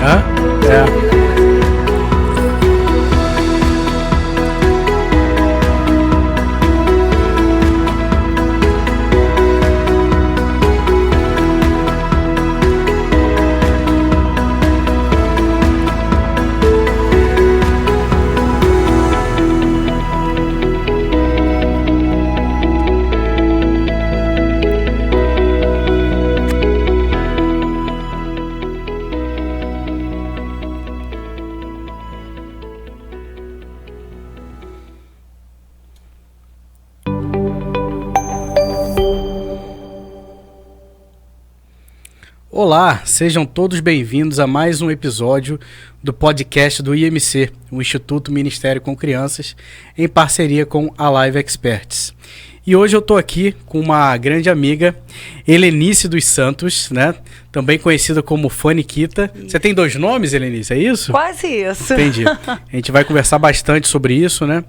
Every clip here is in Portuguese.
Hã? É. Olá, sejam todos bem-vindos a mais um episódio do podcast do IMC, o Instituto Ministério com Crianças, em parceria com a Live Experts. E hoje eu estou aqui com uma grande amiga, Helenice dos Santos, né? Também conhecida como Faniquita. Você tem 2 nomes, Helenice, é isso? Quase isso. Entendi. A gente vai conversar bastante sobre isso, né?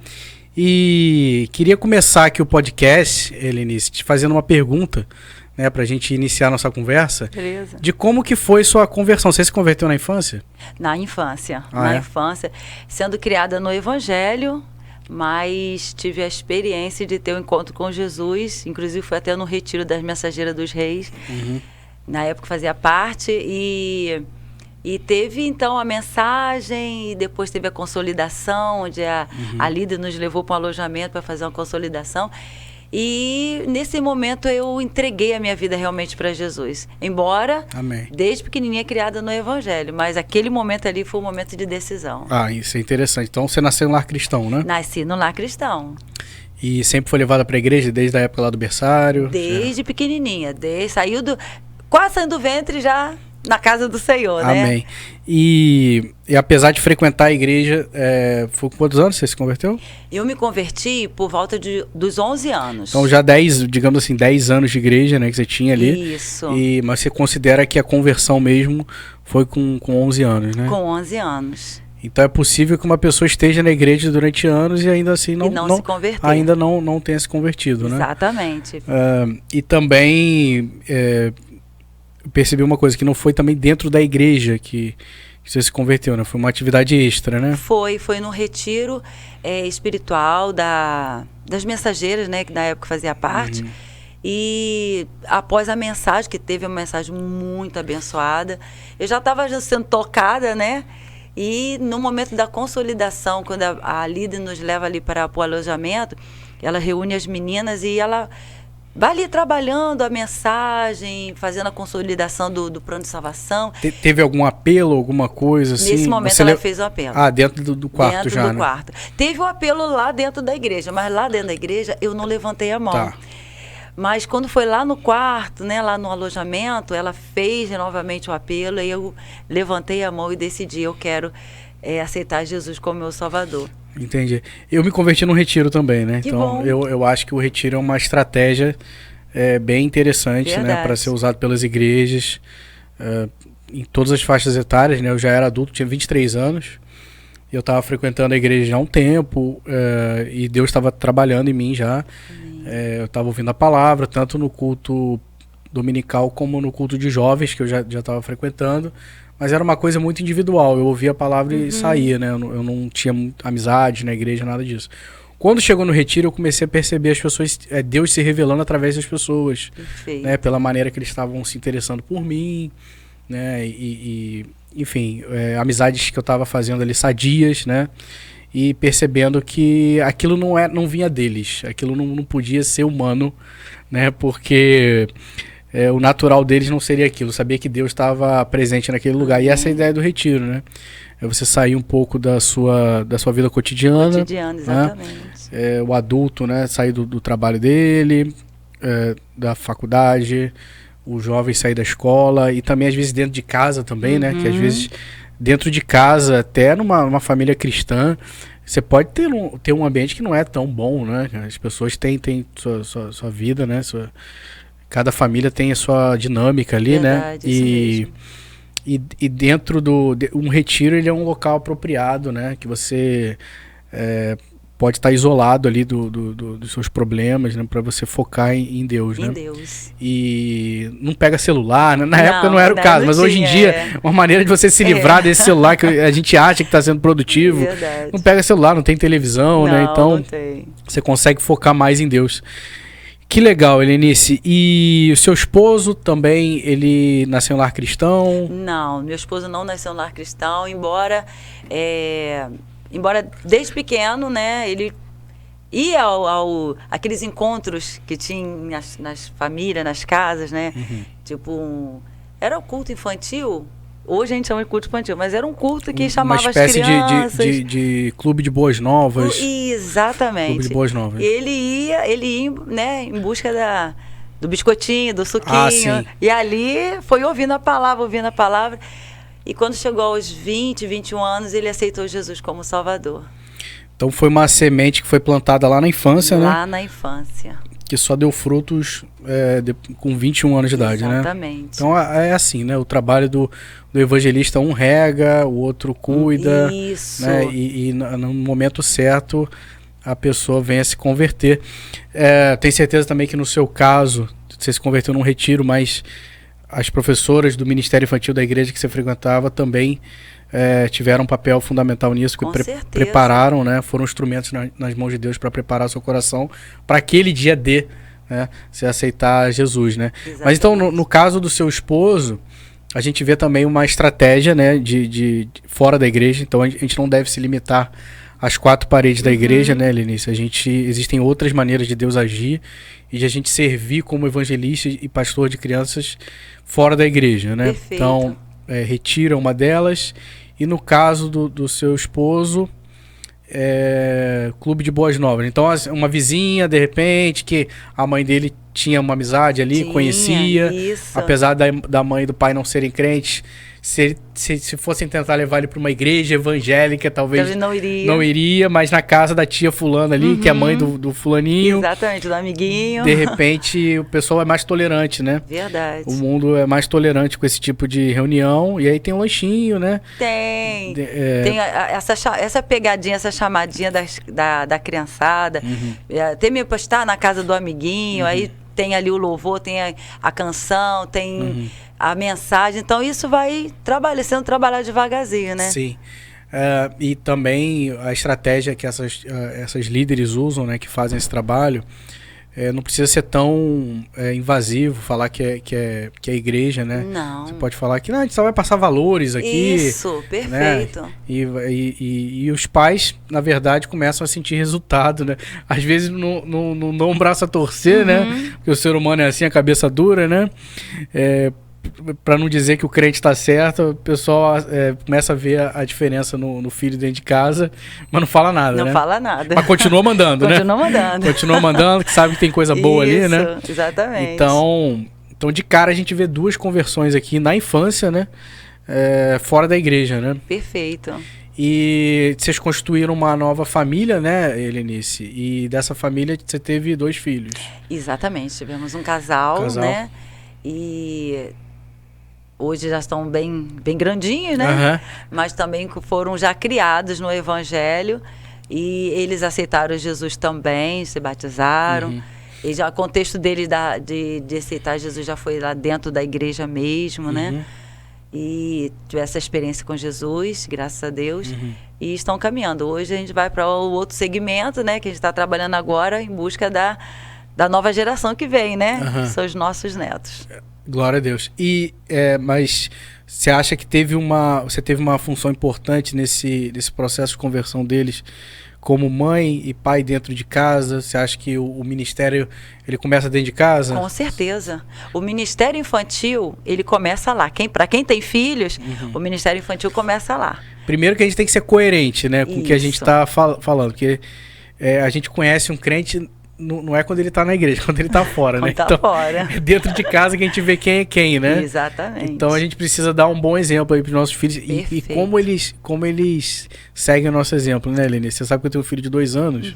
E queria começar aqui o podcast, Helenice, te fazendo uma pergunta, né, pra gente iniciar nossa conversa. Beleza. De como que foi sua conversão. Você se converteu na infância? Na infância. Ah, infância. Sendo criada no Evangelho, mas tive a experiência de ter um encontro com Jesus. Inclusive, fui até no retiro das Mensageiras dos Reis. Uhum. Na época fazia parte. E teve, então, a mensagem. E depois teve a consolidação, onde a líder nos levou para um alojamento para fazer uma consolidação. E nesse momento eu entreguei a minha vida realmente para Jesus. Embora, Amém. Desde pequenininha criada no Evangelho, mas aquele momento ali foi um momento de decisão. Ah, isso é interessante. Então você nasceu em lar cristão, né? Nasci no lar cristão. E sempre foi levada para a igreja desde a época lá do berçário? Desde pequenininha. Quase saindo do ventre já na casa do Senhor, né? Amém. E apesar de frequentar a igreja, foi com quantos anos você se converteu? Eu me converti por volta dos 11 anos. Então já 10, digamos assim, 10 anos de igreja, né, que você tinha ali. Isso. Mas você considera que a conversão mesmo foi com 11 anos, né? Com 11 anos. Então é possível que uma pessoa esteja na igreja durante anos e ainda assim não se converter. Ainda não tenha se convertido, né? Exatamente. E também eu percebi uma coisa, que não foi também dentro da igreja que você se converteu, né? Foi uma atividade extra, né? Foi no retiro espiritual das Mensageiras, né? Que na época fazia parte. E após a mensagem, que teve uma mensagem muito abençoada, eu já estava sendo tocada, né? E no momento da consolidação, quando a líder nos leva ali para o alojamento, ela reúne as meninas e ela vai ali trabalhando a mensagem, fazendo a consolidação do plano de salvação. Teve algum apelo, alguma coisa assim? Nesse momento ela fez o apelo. Ah, dentro do quarto dentro já, do quarto. Teve o apelo lá dentro da igreja, mas lá dentro da igreja eu não levantei a mão. Tá. Mas quando foi lá no quarto, né, lá no alojamento, ela fez novamente o apelo e eu levantei a mão e decidi, eu quero aceitar Jesus como meu Salvador. Entendi. Eu me converti no retiro também, né? Que então bom. eu acho que o retiro é uma estratégia bem interessante, né, para ser usado pelas igrejas em todas as faixas etárias, né? Eu já era adulto, tinha 23 anos. Eu estava frequentando a igreja há um tempo e Deus estava trabalhando em mim já. Eu estava ouvindo a palavra, tanto no culto dominical como no culto de jovens, que eu já estava frequentando. Mas era uma coisa muito individual. Eu ouvia a palavra e saía, né? Eu não tinha amizade na igreja, nada disso. Quando chegou no retiro, eu comecei a perceber as pessoas, Deus se revelando através das pessoas. Perfeito. Né? Pela maneira que eles estavam se interessando por mim, né? Enfim, amizades que eu estava fazendo ali sadias, né? E percebendo que aquilo não vinha deles. Aquilo não podia ser humano, né? Porque o natural deles não seria aquilo. Eu sabia que Deus estava presente naquele lugar. E essa é a ideia do retiro, né? É você sair um pouco da sua vida cotidiana. Cotidiana, exatamente. Né? O adulto, né? Sair do trabalho dele, da faculdade, o jovem sair da escola e também às vezes dentro de casa também, né? Que às vezes dentro de casa, até numa família cristã, você pode ter um ambiente que não é tão bom, né? As pessoas têm sua vida, né? Cada família tem a sua dinâmica ali, verdade, né? E dentro um retiro, ele é um local apropriado, né? Que você pode estar isolado ali dos seus problemas, né? Para você focar em Deus, né? Em Deus. E não pega celular, né? Na época não era o caso, mas hoje em dia, uma maneira de você se livrar desse celular que a gente acha que está sendo produtivo. Verdade. Não pega celular, não tem televisão, né? Então, não tem. Você consegue focar mais em Deus. Que legal, Helenice. E o seu esposo também, ele nasceu em lar cristão? Não, meu esposo não nasceu em lar cristão, embora desde pequeno, né, ele ia aqueles encontros que tinha nas famílias, nas casas, né? Tipo, era o culto infantil. Hoje a gente chama de culto infantil, mas era um culto que chamava as crianças. Uma espécie de clube de boas novas. Exatamente. Clube de boas novas. E ele ia, né, em busca do biscoitinho, do suquinho. E ali foi ouvindo a palavra. E quando chegou aos 20, 21 anos, ele aceitou Jesus como Salvador. Então foi uma semente que foi plantada lá na infância, né? Lá na infância. Que só deu frutos com 21 anos de idade, né? Exatamente. Então é assim, né? O trabalho do evangelista, um rega, o outro cuida. Isso. Né? E no momento certo a pessoa vem a se converter. Tenho certeza também que no seu caso, você se converteu num retiro, mas as professoras do Ministério Infantil da igreja que você frequentava também tiveram um papel fundamental nisso, que prepararam, né? Foram instrumentos nas mãos de Deus para preparar seu coração para aquele dia D, né? Você aceitar Jesus, né? Exatamente. Mas então, no caso do seu esposo, a gente vê também uma estratégia, né? De fora da igreja. Então, a gente não deve se limitar às 4 paredes da igreja, né, Helenice? Existem outras maneiras de Deus agir e de a gente servir como evangelista e pastor de crianças fora da igreja, né? Perfeito. Então, retira uma delas. E no caso do seu esposo, clube de boas novas. Então, uma vizinha, de repente, que a mãe dele tinha uma amizade ali, conhecia. Isso. Apesar da mãe e do pai não serem crentes, se fossem tentar levar ele para uma igreja evangélica, talvez não iria, mas na casa da tia fulana ali, que é a mãe do fulaninho. Exatamente, do amiguinho. De repente, o pessoal é mais tolerante, né? Verdade. O mundo é mais tolerante com esse tipo de reunião. E aí tem um lanchinho, né? Tem. Tem essa pegadinha, essa chamadinha da criançada. Tem me postar na casa do amiguinho, aí tem ali o louvor, tem a canção, tem a mensagem. Então, isso vai sendo trabalhado devagarzinho, né? Sim. E também a estratégia que essas líderes usam, né, que fazem esse trabalho, não precisa ser tão invasivo falar que é igreja, né? Não. Você pode falar que a gente só vai passar valores aqui. Isso, perfeito. Né? E os pais, na verdade, começam a sentir resultado, né? Às vezes não dão um braço a torcer, né? Porque o ser humano é assim, a cabeça dura, né? Para não dizer que o crente está certo, o pessoal começa a ver a diferença no filho dentro de casa, mas não fala nada, Não fala nada. Mas continua mandando, né? Continua mandando, que sabe que tem coisa boa ali, né? Exatamente. Então, de cara a gente vê 2 conversões aqui na infância, né? Fora da igreja, né? Perfeito. E vocês constituíram uma nova família, né, Helenice? E dessa família você teve 2 filhos. Exatamente. Tivemos um casal. Né? E hoje já estão bem grandinhos, né? Mas também foram já criados no Evangelho. E eles aceitaram Jesus também, se batizaram. E já o contexto deles de aceitar Jesus já foi lá dentro da igreja mesmo, né? E tiver essa experiência com Jesus, graças a Deus. E estão caminhando. Hoje a gente vai para o outro segmento, né? Que a gente está trabalhando agora em busca da nova geração que vem, né? São os nossos netos. Glória a Deus. Mas você acha que você teve uma função importante nesse processo de conversão deles como mãe e pai dentro de casa? Você acha que o ministério ele começa dentro de casa? Com certeza. O ministério infantil, ele começa lá. Para quem tem filhos, o ministério infantil começa lá. Primeiro que a gente tem que ser coerente, né, com o que a gente está falando, porque a gente conhece um crente. Não é quando ele está na igreja, quando ele está fora, né? Então, fora. É dentro de casa que a gente vê quem é quem, né? Exatamente. Então a gente precisa dar um bom exemplo aí para os nossos filhos. E como eles seguem o nosso exemplo, né, Helenice? Você sabe que eu tenho um filho de 2 anos.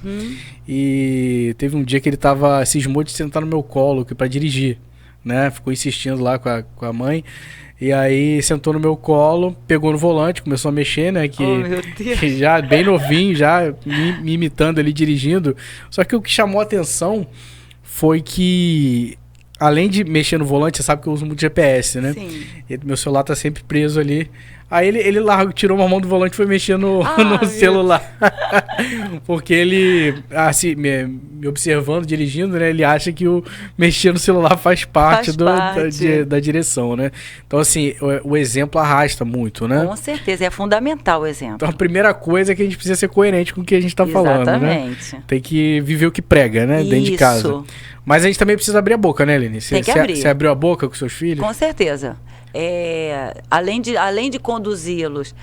E teve um dia que ele cismou de sentar no meu colo para dirigir, né? Ficou insistindo lá com a mãe. E aí sentou no meu colo, pegou no volante, começou a mexer, né? Meu Deus. Que já bem novinho, já me imitando ali, dirigindo. Só que o que chamou a atenção foi que, além de mexer no volante, você sabe que eu uso muito GPS, né? Sim. E meu celular tá sempre preso ali. Aí ele largou, tirou uma mão do volante e foi mexer no celular. Porque ele, assim, me observando, dirigindo, né? Ele acha que o mexer no celular faz parte. Da direção, né? Então, assim, o exemplo arrasta muito, né? Com certeza, é fundamental o exemplo. Então, a primeira coisa é que a gente precisa ser coerente com o que a gente tá falando, né? Exatamente. Tem que viver o que prega, né? Dentro de casa. Mas a gente também precisa abrir a boca, né, Aline? Tem que abrir. Você abriu a boca com seus filhos? Com certeza. Além de conduzi-los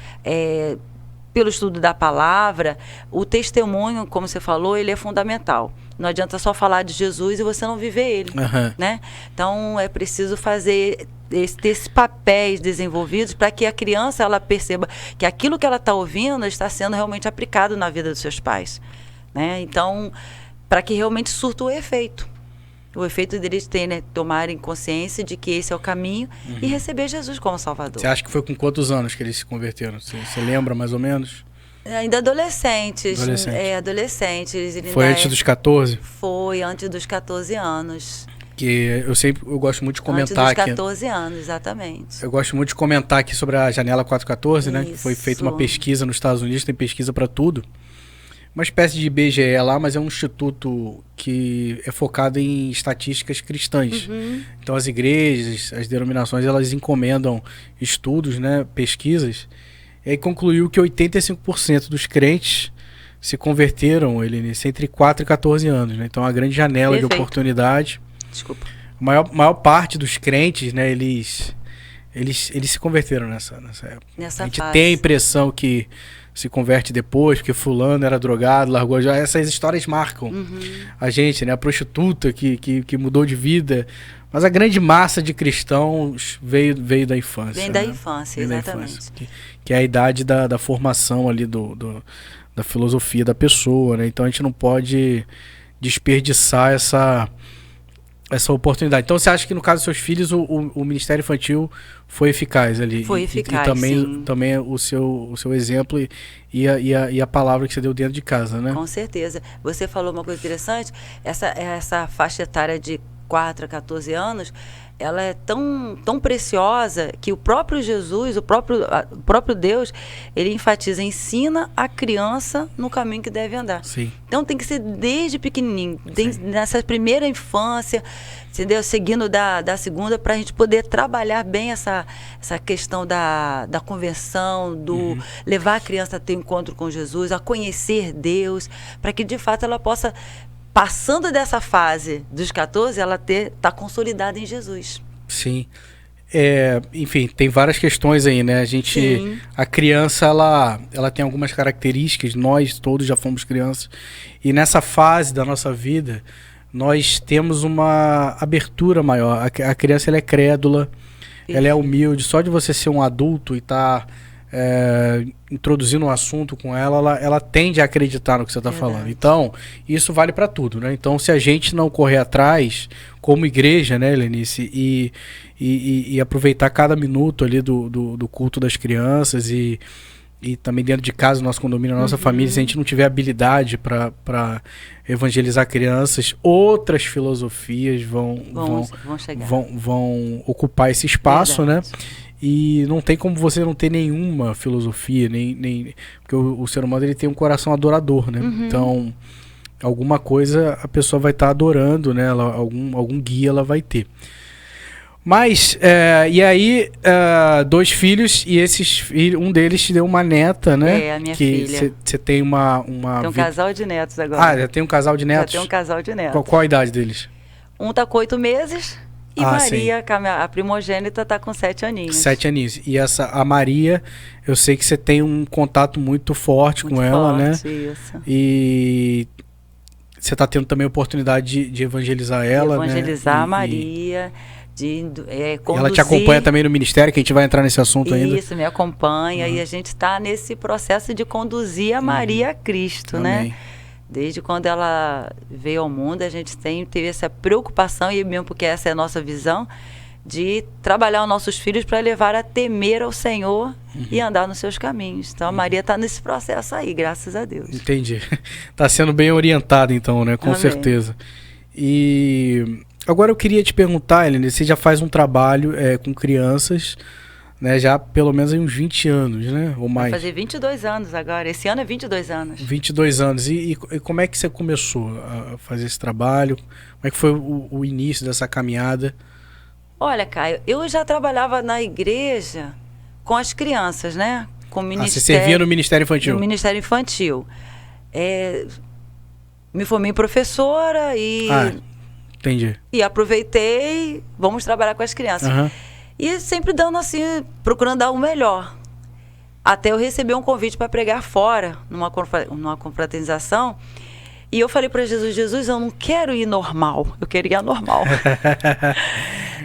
pelo estudo da palavra, o testemunho, como você falou, ele é fundamental. Não adianta só falar de Jesus e você não viver ele, né? Então, é preciso fazer esses papéis desenvolvidos para que a criança ela perceba que aquilo que ela está ouvindo está sendo realmente aplicado na vida dos seus pais, né? Então, para que realmente surta o efeito. O efeito deles tomarem consciência de que esse é o caminho e receber Jesus como Salvador. Você acha que foi com quantos anos que eles se converteram? Você lembra mais ou menos? Ainda adolescentes. Adolescentes. Foi antes dos 14? Foi antes dos 14 anos. Que eu gosto muito de comentar antes dos 14 anos, exatamente. Eu gosto muito de comentar aqui sobre a Janela 414, né? Que foi feita uma pesquisa nos Estados Unidos, tem pesquisa para tudo. Uma espécie de IBGE lá, mas é um instituto que é focado em estatísticas cristãs. Então as igrejas, as denominações, elas encomendam estudos, né, pesquisas, e aí concluiu que 85% dos crentes se converteram, Helenice, entre 4 e 14 anos, né? Então é uma grande janela de oportunidade. Desculpa. A maior parte dos crentes, né, eles se converteram nessa época. A gente tem a impressão que se converte depois, porque fulano era drogado, largou já. Essas histórias marcam a gente, né? A prostituta que mudou de vida. Mas a grande massa de cristãos veio da infância. Vem da infância, exatamente. Que é a idade da formação ali da filosofia da pessoa, né? Então a gente não pode desperdiçar essa oportunidade. Então você acha que no caso dos seus filhos o Ministério Infantil foi eficaz ali? Foi eficaz, e também o seu exemplo e a palavra que você deu dentro de casa, né? Com certeza. Você falou uma coisa interessante, essa faixa etária de 4 a 14 anos, ela é tão preciosa que o próprio Jesus, o próprio Deus, ele enfatiza, ensina a criança no caminho que deve andar. Sim. Então tem que ser desde pequenininho, nessa primeira infância, entendeu? Seguindo da segunda, para a gente poder trabalhar bem essa questão da conversão, do levar a criança a ter um encontro com Jesus, a conhecer Deus, para que de fato ela possa, passando dessa fase dos 14, ela tá consolidada em Jesus. Sim. Enfim, tem várias questões aí, né? A criança, ela tem algumas características, nós todos já fomos crianças, e nessa fase da nossa vida, nós temos uma abertura maior. A criança, ela é crédula, ela é humilde, só de você ser um adulto e estar introduzindo um assunto com ela tende a acreditar no que você está falando. Então, isso vale para tudo, né? Então, se a gente não correr atrás, como igreja, né, Helenice, e aproveitar cada minuto ali do culto das crianças e também dentro de casa, no nosso condomínio, na nossa família, se a gente não tiver habilidade para evangelizar crianças, outras filosofias vão ocupar esse espaço, né? E não tem como você não ter nenhuma filosofia, nem porque o ser humano, ele tem um coração adorador, né? Então, alguma coisa a pessoa vai estar adorando, né? Algum guia ela vai ter. Mas, e aí, 2 filhos, e esses filhos, um deles te deu uma neta, né? A minha filha. Você tem uma tem um casal de netos agora. Já tem um casal de netos? Já tem um casal de netos. Qual a idade deles? Um tá com 8 meses... E Maria, a primogênita, está com 7 aninhos. 7 aninhos. E a Maria, eu sei que você tem um contato muito forte com ela, né? Isso. E você está tendo também a oportunidade de evangelizar ela, né? Evangelizar a Maria, conduzir. Ela te acompanha também no ministério, que a gente vai entrar nesse assunto ainda. Isso, me acompanha. E a gente está nesse processo de conduzir a Maria a Cristo, né? Desde quando ela veio ao mundo, a gente teve essa preocupação, e mesmo porque essa é a nossa visão, de trabalhar os nossos filhos para levar a temer ao Senhor e andar nos seus caminhos. Então a Maria está nesse processo aí, graças a Deus. Entendi. Está sendo bem orientada então, né? Com certeza. E agora eu queria te perguntar, Helene, você já faz um trabalho com crianças, né? Já pelo menos há uns 20 anos, né? Ou mais. Vai fazer 22 anos agora. Esse ano é 22 anos. 22 anos. E como é que você começou a fazer esse trabalho? Como é que foi o início dessa caminhada? Olha, Caio, eu já trabalhava na igreja com as crianças, né? Com o ministério, você servia no Ministério Infantil? No Ministério Infantil. Me formei professora e... entendi. E aproveitei, vamos trabalhar com as crianças. E sempre dando assim, procurando dar o melhor. Até eu receber um convite para pregar fora, numa confraternização. E eu falei para Jesus, eu não quero ir normal, eu quero ir anormal.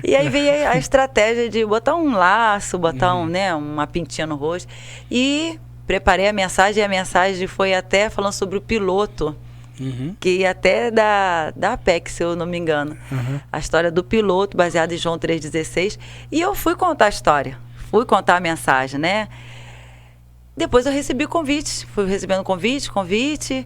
E aí veio a estratégia de botar um laço, botar uma pintinha no rosto. E preparei a mensagem, e a mensagem foi até falando sobre o piloto, que ia até da APEC, se eu não me engano. A história do piloto, baseada em João 3,16. E eu fui contar a história, fui contar a mensagem, né? Depois eu recebi convites, fui recebendo convite...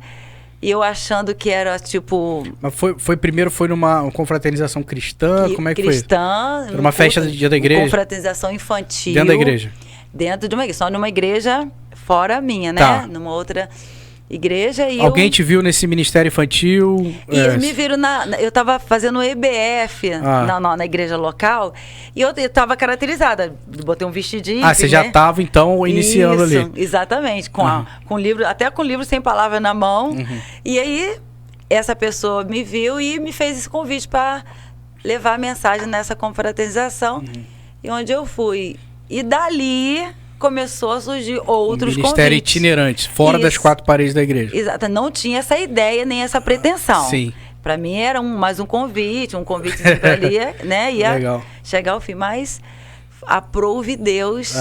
E eu achando que era tipo... Mas primeiro foi numa confraternização cristã? Como é que cristã, foi? Era uma festa de dia da igreja? Confraternização infantil. Dentro da igreja? Dentro de uma igreja. Só numa igreja fora a minha, né? Tá. Numa outra igreja. E alguém te viu nesse ministério infantil? E eles me viram eu estava fazendo EBF na igreja local. E eu estava caracterizada. Botei um vestidinho. Você já estava, então, iniciando ali. Exatamente. Com livro, até com livro sem palavra na mão. E aí, essa pessoa me viu e me fez esse convite para levar a mensagem nessa confraternização. E onde eu fui. E dali... começou a surgir outros ministério convites. Itinerante, fora das quatro paredes da igreja. Exato, não tinha essa ideia nem essa pretensão. Sim. Para mim era mais um convite para ali, né? Ia Legal. chegar ao fim, mas aprove Deus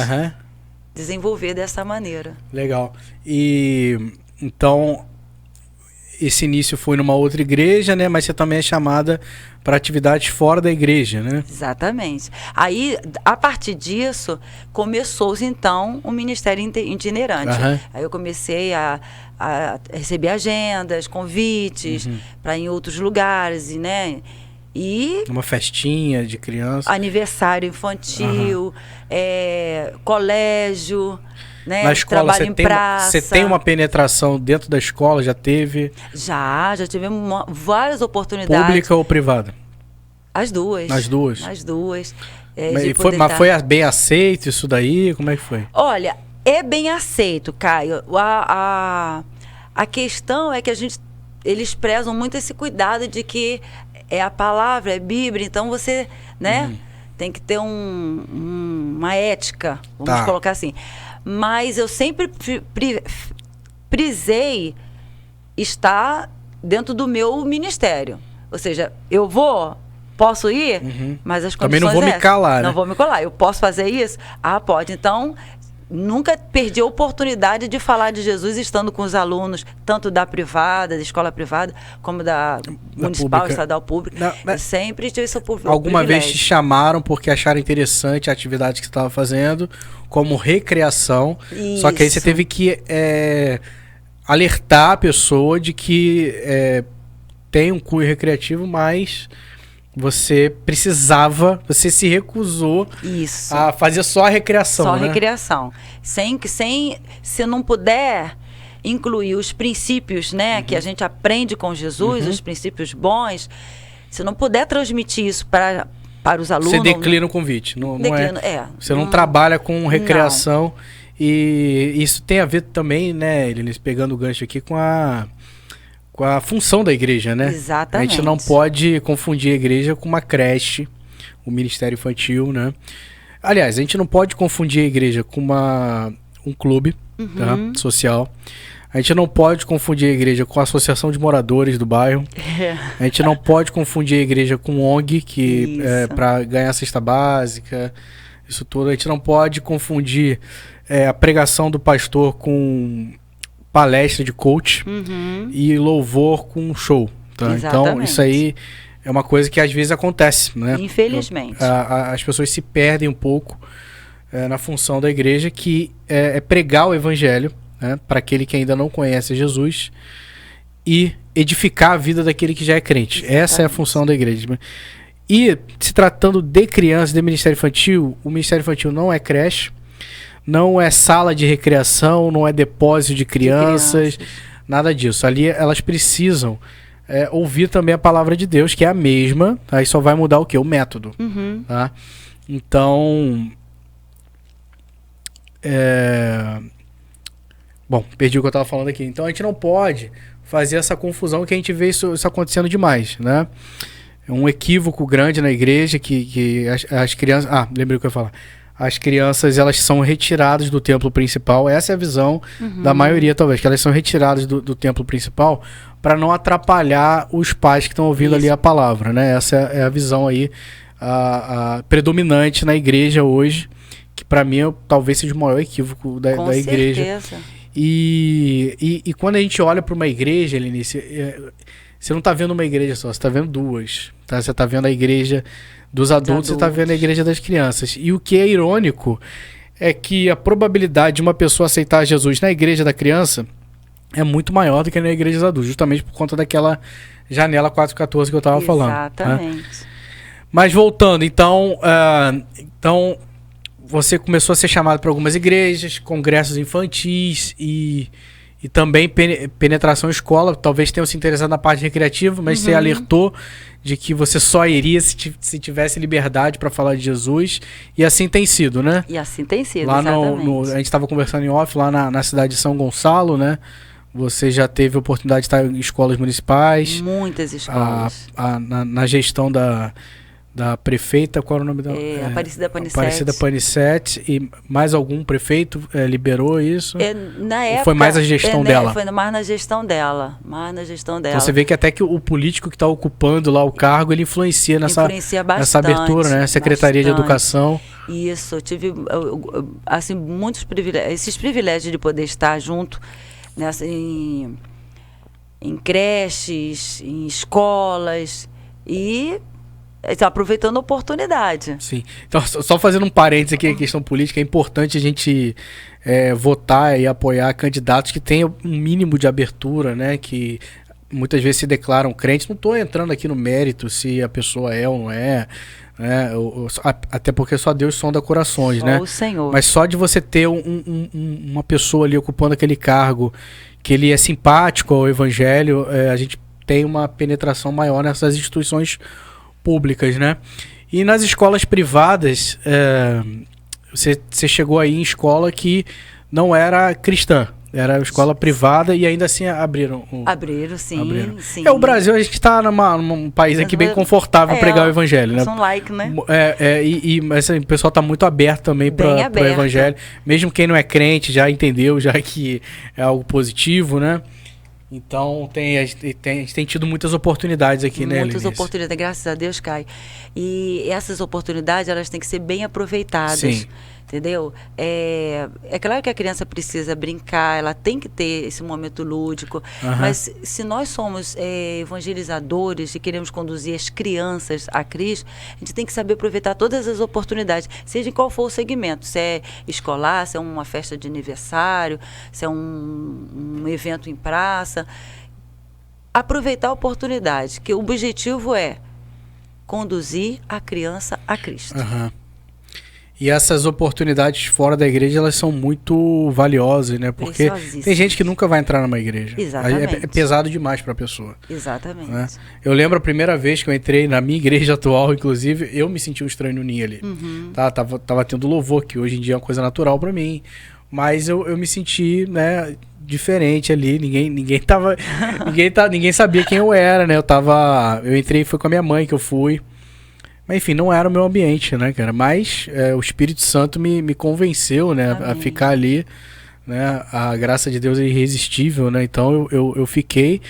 desenvolver dessa maneira. Legal. E então esse início foi numa outra igreja, né? Mas você também é chamada para atividades fora da igreja, né? Exatamente. Aí, a partir disso, começou-se, então, o ministério itinerante. Aí eu comecei a receber agendas, convites para ir em outros lugares, né? E uma festinha de criança. Aniversário infantil, colégio... Né? Na escola, você tem uma penetração dentro da escola? Já teve? Já tivemos várias oportunidades. Pública ou privada? As duas. As duas? As duas. Mas foi bem aceito isso daí? Como é que foi? Olha, é bem aceito, Caio. A questão é que eles prezam muito esse cuidado de que é a palavra, é Bíblia, então você, né, tem que ter uma ética, vamos colocar assim. Mas eu sempre prisei estar dentro do meu ministério. Ou seja, posso ir, mas as condições também não vou me calar, Não vou me colar. Eu posso fazer isso? Pode. Então, nunca perdi a oportunidade de falar de Jesus estando com os alunos, tanto da privada, da escola privada, como da municipal, pública. Estadual pública. Eu sempre tive essa oportunidade. Alguma vez te chamaram porque acharam interessante a atividade que você estava fazendo, como recreação. Isso. Só que aí você teve que alertar a pessoa de que tem um cunho recreativo, mas... você se recusou a fazer só a recreação, Só a recreação. Se não puder incluir os princípios, né, que a gente aprende com Jesus, os princípios bons, se não puder transmitir isso para os alunos... Você declina o convite. Você não trabalha com recreação. Não. E isso tem a ver também, né, Elinis, pegando o gancho aqui, com a função da igreja, né? Exatamente. A gente não pode confundir a igreja com uma creche, o ministério infantil, né? Aliás, a gente não pode confundir a igreja com um clube social. A gente não pode confundir a igreja com a associação de moradores do bairro. A gente não pode confundir a igreja com ONG, que é para ganhar cesta básica, isso tudo. A gente não pode confundir a pregação do pastor com palestra de coach e louvor com show. Tá? Então, isso aí é uma coisa que às vezes acontece, né? Infelizmente. As pessoas se perdem um pouco na função da igreja, que é pregar o evangelho, né, para aquele que ainda não conhece Jesus e edificar a vida daquele que já é crente. Exatamente. Essa é a função da igreja. E se tratando de crianças, de ministério infantil, o ministério infantil não é creche, não é sala de recreação, não é depósito de crianças, nada disso. Ali elas precisam ouvir também a palavra de Deus, que é a mesma, aí só vai mudar o quê? O método. Uhum. Tá? Então, bom, perdi o que eu estava falando aqui. Então a gente não pode fazer essa confusão, que a gente vê isso acontecendo demais, né? É um equívoco grande na igreja que as crianças... lembrei o que eu ia falar. As crianças, elas são retiradas do templo principal. Essa é a visão da maioria, talvez, que elas são retiradas do templo principal para não atrapalhar os pais que estão ouvindo ali a palavra, né? Essa é a visão aí a predominante na igreja hoje, que para mim talvez seja o maior equívoco da igreja. Com certeza. E quando a gente olha para uma igreja, Helenice, você não está vendo uma igreja só, você está vendo duas. Tá? Você está vendo a igreja dos adultos e está vendo a igreja das crianças. E o que é irônico é que a probabilidade de uma pessoa aceitar Jesus na igreja da criança é muito maior do que na igreja dos adultos, justamente por conta daquela janela 414 que eu estava falando. Exatamente. Né? Mas voltando, então você começou a ser chamado para algumas igrejas, congressos infantis e também penetração escola. Talvez tenham se interessado na parte recreativa, mas você alertou de que você só iria se tivesse liberdade para falar de Jesus. E assim tem sido, né? E assim tem sido, lá exatamente. A gente estava conversando em off lá na cidade de São Gonçalo, né? Você já teve a oportunidade de estar em escolas municipais. Muitas escolas. Na gestão da prefeita, qual era o nome dela? Aparecida Panicete. Aparecida Panicete. E mais algum prefeito liberou isso? Na época, ou foi mais a gestão dela? Foi mais na gestão dela. Então você vê que até que o político que está ocupando lá o cargo, ele influencia nessa abertura, né? Secretaria de Educação. Isso, eu tive assim, muitos privilégios, esses privilégios de poder estar junto em creches, em escolas e aproveitando a oportunidade. Sim. Então, só fazendo um parênteses aqui, a questão política, é importante a gente votar e apoiar candidatos que tenham um mínimo de abertura, né? Que muitas vezes se declaram crentes. Não estou entrando aqui no mérito se a pessoa é ou não é, né? Até porque só Deus sonda corações, né? O Senhor. Mas só de você ter uma pessoa ali ocupando aquele cargo, que ele é simpático ao evangelho, a gente tem uma penetração maior nessas instituições públicas, né? E nas escolas privadas, você chegou aí em escola que não era cristã, era escola privada e ainda assim abriram. Abriram, sim. O Brasil, a gente está num país aqui bem confortável para pregar o evangelho, né? São like, né? Mas assim, o pessoal está muito aberto também para o evangelho. Mesmo quem não é crente já entendeu já que é algo positivo, né? Então, a gente tem tido muitas oportunidades aqui, né, Muitas oportunidades, graças a Deus, Caio. E essas oportunidades, elas têm que ser bem aproveitadas. Sim. Entendeu? É claro que a criança precisa brincar, ela tem que ter esse momento lúdico, mas se nós somos evangelizadores e queremos conduzir as crianças a Cristo, a gente tem que saber aproveitar todas as oportunidades, seja em qual for o segmento, se é escolar, se é uma festa de aniversário, se é um evento em praça. Aproveitar a oportunidade, que o objetivo é conduzir a criança a Cristo. E essas oportunidades fora da igreja, elas são muito valiosas, né? Porque tem gente que nunca vai entrar numa igreja. Exatamente. É pesado demais para a pessoa. Exatamente. Né? Eu lembro a primeira vez que eu entrei na minha igreja atual, inclusive, eu me senti um estranho no ninho ali. Tava tendo louvor, que hoje em dia é uma coisa natural para mim. Mas eu me senti, né, diferente ali. Ninguém sabia quem eu era, né? Eu entrei, foi com a minha mãe que eu fui. Mas enfim, não era o meu ambiente, né, cara? Mas o Espírito Santo me convenceu, né, a ficar ali, né? A graça de Deus é irresistível, né? Então eu fiquei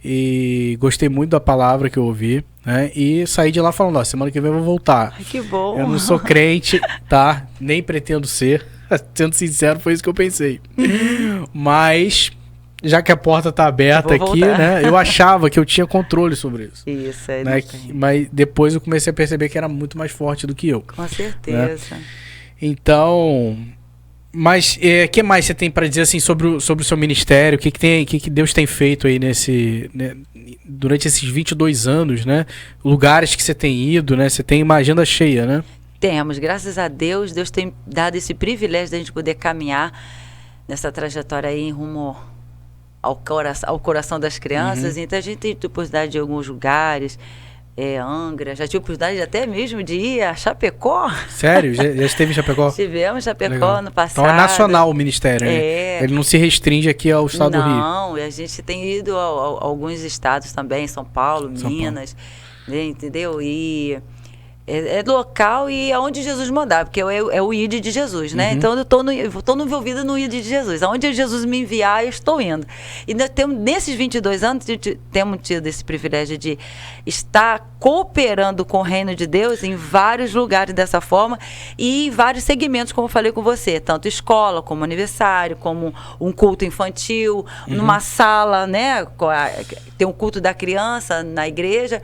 e gostei muito da palavra que eu ouvi, né? E saí de lá falando, semana que vem eu vou voltar. Ai, que bom! Eu não sou crente, tá? Nem pretendo ser. Sendo sincero, foi isso que eu pensei. Mas já que a porta tá aberta aqui, né? Eu achava que eu tinha controle sobre isso. Isso, né? Mas depois eu comecei a perceber que era muito mais forte do que eu. Com certeza. Né? Então... Mas o que mais você tem para dizer assim sobre o seu ministério? O que Deus tem feito aí durante esses 22 anos, né? Lugares que você tem ido, né? Você tem uma agenda cheia, né? Temos, graças a Deus, Deus tem dado esse privilégio de a gente poder caminhar nessa trajetória aí em rumo ao coração das crianças. Então a gente tem oportunidade de alguns lugares. Angra, já tive oportunidade até mesmo de ir a Chapecó. Sério? Já esteve em Chapecó? Estivemos em Chapecó no passado. Então é nacional o ministério, né? Ele não se restringe aqui ao estado do Rio. Não, a gente tem ido a alguns estados também, São Paulo, Minas, né, entendeu? E é local e aonde Jesus mandar, porque é o ID de Jesus, né? Então eu estou envolvida no ID de Jesus. Aonde Jesus me enviar, eu estou indo. E nesses 22 anos, temos tido esse privilégio de estar cooperando com o reino de Deus em vários lugares dessa forma e em vários segmentos, como eu falei com você, tanto escola, como aniversário, como um culto infantil, numa sala, né? Tem um culto da criança na igreja,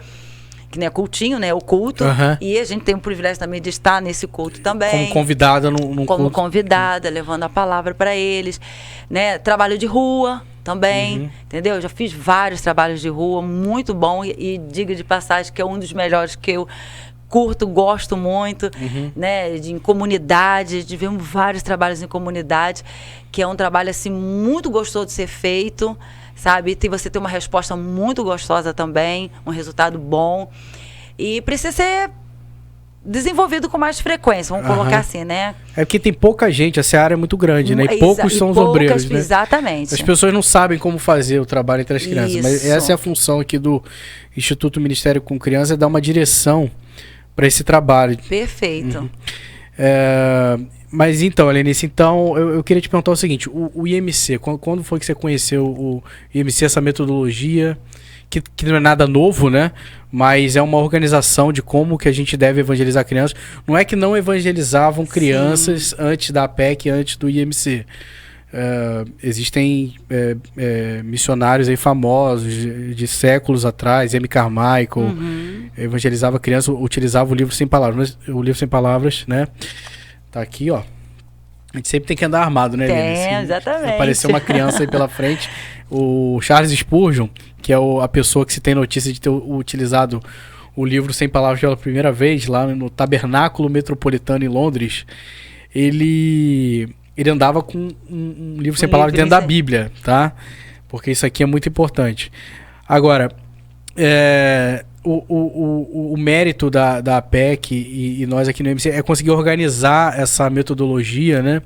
que não é cultinho, né? O culto. E a gente tem o privilégio também de estar nesse culto também. Como convidada no culto. Como convidada, levando a palavra para eles. Né? Trabalho de rua também, entendeu? Eu já fiz vários trabalhos de rua, muito bom. E diga de passagem que é um dos melhores que eu curto, gosto muito, né? Em comunidade, tivemos vários trabalhos em comunidade, que é um trabalho assim muito gostoso de ser feito, sabe? E você tem uma resposta muito gostosa também, um resultado bom. E precisa ser desenvolvido com mais frequência, vamos colocar assim, né? É porque tem pouca gente, essa área é muito grande, né? E poucos são os obreiros, né? Exatamente. As pessoas não sabem como fazer o trabalho entre as crianças, mas essa é a função aqui do Instituto Ministério com Criança, é dar uma direção para esse trabalho. Perfeito. Mas então, Helenice, eu queria te perguntar o seguinte, o IMC, quando foi que você conheceu o IMC, essa metodologia, que não é nada novo, né? Mas é uma organização de como que a gente deve evangelizar crianças. Não é que não evangelizavam crianças antes da APEC, antes do IMC. Existem missionários aí famosos de séculos atrás, M. Carmichael, evangelizava crianças, utilizava o livro Sem Palavras. O livro Sem Palavras, né? Tá aqui, ó. A gente sempre tem que andar armado, né, Helena? Exatamente. Apareceu uma criança aí pela frente. O Charles Spurgeon, que é a pessoa que se tem notícia de ter utilizado o livro Sem Palavras pela primeira vez, lá no Tabernáculo Metropolitano em Londres, ele andava com um livro sem palavras dentro da Bíblia, tá? Porque isso aqui é muito importante. Agora, o mérito da APEC e nós aqui no MC é conseguir organizar essa metodologia, né?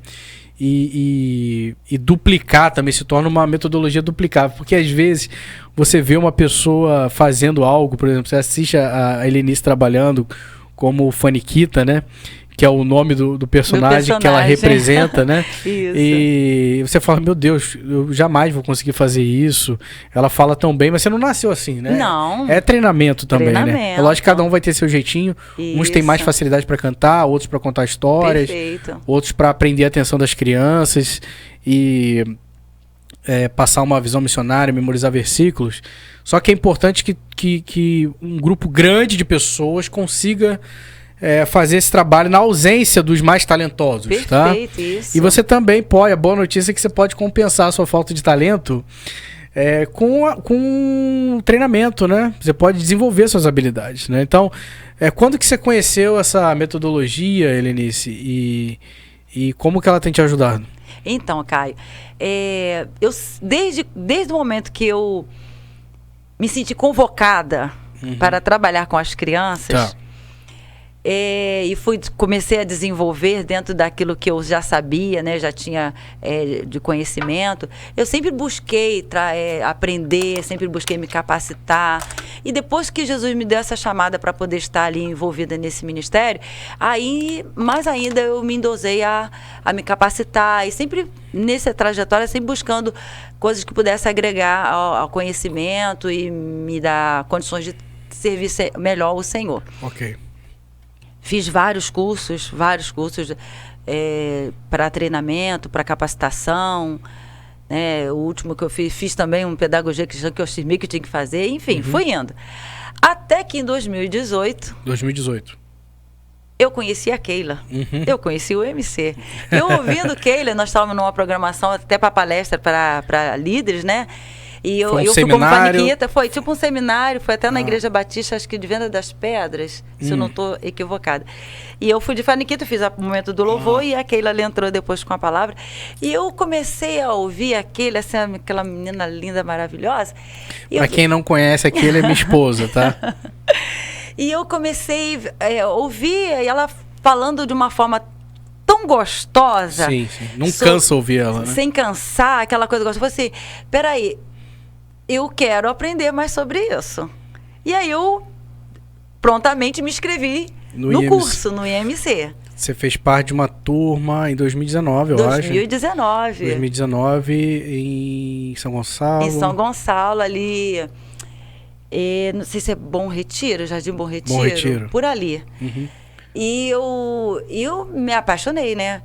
E duplicar também, se torna uma metodologia duplicável, porque às vezes você vê uma pessoa fazendo algo, por exemplo, você assiste a Helenice trabalhando como Faniquita, né? Que é o nome do personagem que ela representa, né? Isso. E você fala, meu Deus, eu jamais vou conseguir fazer isso. Ela fala tão bem, mas você não nasceu assim, né? Não. É treinamento também, né? É lógico que cada um vai ter seu jeitinho. Isso. Uns têm mais facilidade para cantar, outros para contar histórias. Perfeito. Outros para aprender a atenção das crianças e passar uma visão missionária, memorizar versículos. Só que é importante que um grupo grande de pessoas consiga fazer esse trabalho na ausência dos mais talentosos. Perfeito, tá? Isso. E você também pode, a boa notícia é que você pode compensar a sua falta de talento com treinamento, né? Você pode desenvolver suas habilidades, né? Então, quando que você conheceu essa metodologia, Helenice, e como que ela tem te ajudado? Então, Caio, eu desde o momento que eu me senti convocada para trabalhar com as crianças, e comecei a desenvolver dentro daquilo que eu já sabia, né? Já tinha de conhecimento. Eu sempre busquei aprender, sempre busquei me capacitar. E depois que Jesus me deu essa chamada para poder estar ali envolvida nesse ministério, aí mais ainda eu me endosei a me capacitar. E sempre nessa trajetória, sempre buscando coisas que pudessem agregar ao conhecimento e me dar condições de servir melhor o Senhor. Ok. Fiz vários cursos para treinamento, para capacitação, né? O último que eu fiz também um pedagogia cristã que eu estimei que eu tinha que fazer, enfim, fui indo. Até que em 2018... 2018. Eu conheci a Keila, eu conheci o MC. Eu ouvindo Keila, nós estávamos numa programação até para palestra para líderes, né? E eu fui como paniquita, foi tipo um seminário, foi até na Igreja Batista, acho que de Venda das Pedras, se eu não estou equivocada. E eu fui de paniquita, fiz o momento do louvor e a Keila entrou depois com a palavra. E eu comecei a ouvir a Keila, assim, aquela menina linda, maravilhosa. Para quem não conhece, a Keila é minha esposa, tá? E eu comecei a ouvir ela falando de uma forma tão gostosa. Sim, sim. Não cansa ouvir ela, né? Sem cansar, aquela coisa gostosa. Eu falei assim, peraí, eu quero aprender mais sobre isso. E aí eu prontamente me inscrevi no curso, no IMC. Você fez parte de uma turma em 2019, eu acho. 2019. 2019 em São Gonçalo. Em São Gonçalo, ali... não sei se é Bom Retiro, Jardim Bom Retiro. Bom Retiro. Por ali. E eu me apaixonei, né?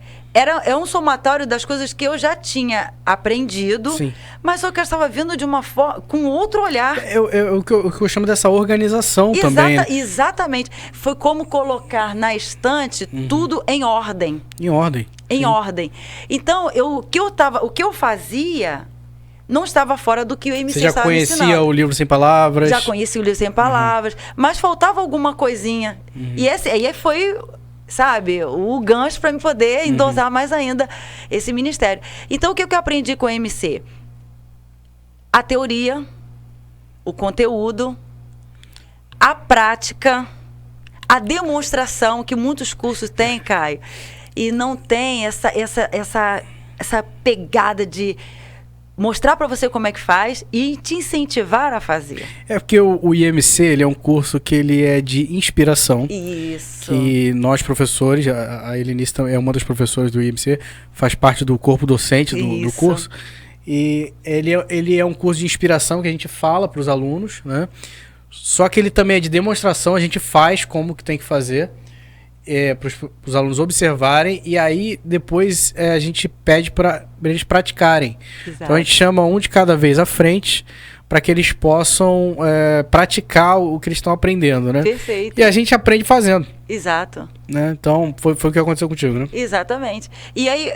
É um somatório das coisas que eu já tinha aprendido, sim, mas só que eu estava vindo de uma forma, com outro olhar. O que eu chamo dessa organização também. Exatamente. Foi como colocar na estante tudo em ordem. Em ordem. Em ordem. Então, o que eu fazia não estava fora do que o MC estava me ensinando. Você já conhecia o Livro Sem Palavras? Já conhecia o Livro Sem Palavras, mas faltava alguma coisinha. E aí foi, sabe, o gancho para me poder endosar mais ainda esse ministério. Então, o que eu aprendi com o MC? A teoria, o conteúdo, a prática, a demonstração, que muitos cursos têm, Caio, e não tem essa pegada de mostrar para você como é que faz e te incentivar a fazer. É porque o IMC, ele é um curso que ele é de inspiração. Isso. Que nós, professores, a Helenice é uma das professoras do IMC, faz parte do corpo docente do curso. E ele é um curso de inspiração que a gente fala para os alunos, né? Só que ele também é de demonstração, a gente faz como que tem que fazer. Para os alunos observarem e aí depois a gente pede para eles praticarem. Exato. Então a gente chama um de cada vez à frente para que eles possam praticar o que eles estão aprendendo, né? Perfeito. E a gente aprende fazendo. Exato. Né? Então foi o que aconteceu contigo, né? Exatamente. E aí,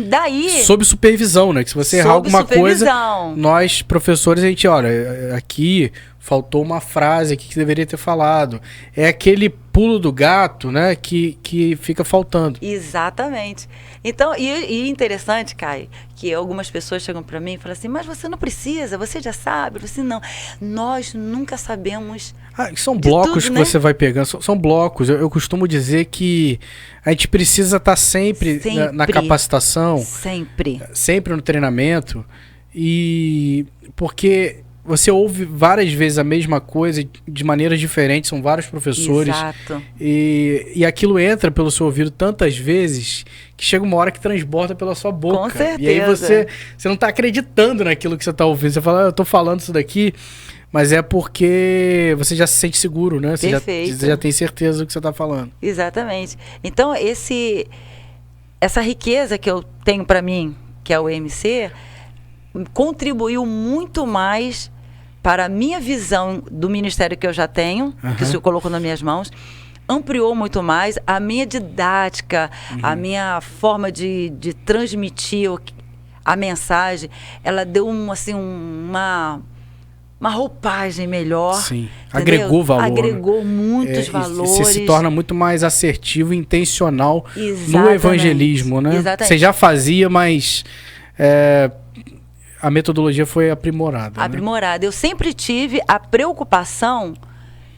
daí... Sob supervisão, né? Que se você errar alguma coisa, nós, professores, a gente, olha, aqui faltou uma frase aqui que deveria ter falado. É aquele pulo do gato, né? Que fica faltando. Exatamente. Então, e interessante, Caio, que algumas pessoas chegam para mim e falam assim, mas você não precisa, você já sabe. Você não. Nós nunca sabemos. São blocos tudo, que você vai pegando. São blocos. Eu costumo dizer que a gente precisa estar sempre na capacitação. Sempre. Sempre no treinamento. E porque você ouve várias vezes a mesma coisa de maneiras diferentes, são vários professores. Exato. E aquilo entra pelo seu ouvido tantas vezes que chega uma hora que transborda pela sua boca. Com certeza. E aí você não está acreditando naquilo que você está ouvindo. Você fala, eu estou falando isso daqui, mas é porque você já se sente seguro, né? Você já tem certeza do que você está falando. Exatamente. Então, essa riqueza que eu tenho para mim, que é o MC, contribuiu muito mais para a minha visão do ministério que eu já tenho, que o Senhor colocou nas minhas mãos, ampliou muito mais a minha didática, a minha forma de transmitir a mensagem. Ela deu uma roupagem melhor. Sim, agregou valor. Agregou muitos valores. Você se torna muito mais assertivo e intencional Exatamente. No evangelismo, né? Exatamente. Você já fazia, mas a metodologia foi aprimorada. Aprimorada. Né? Eu sempre tive a preocupação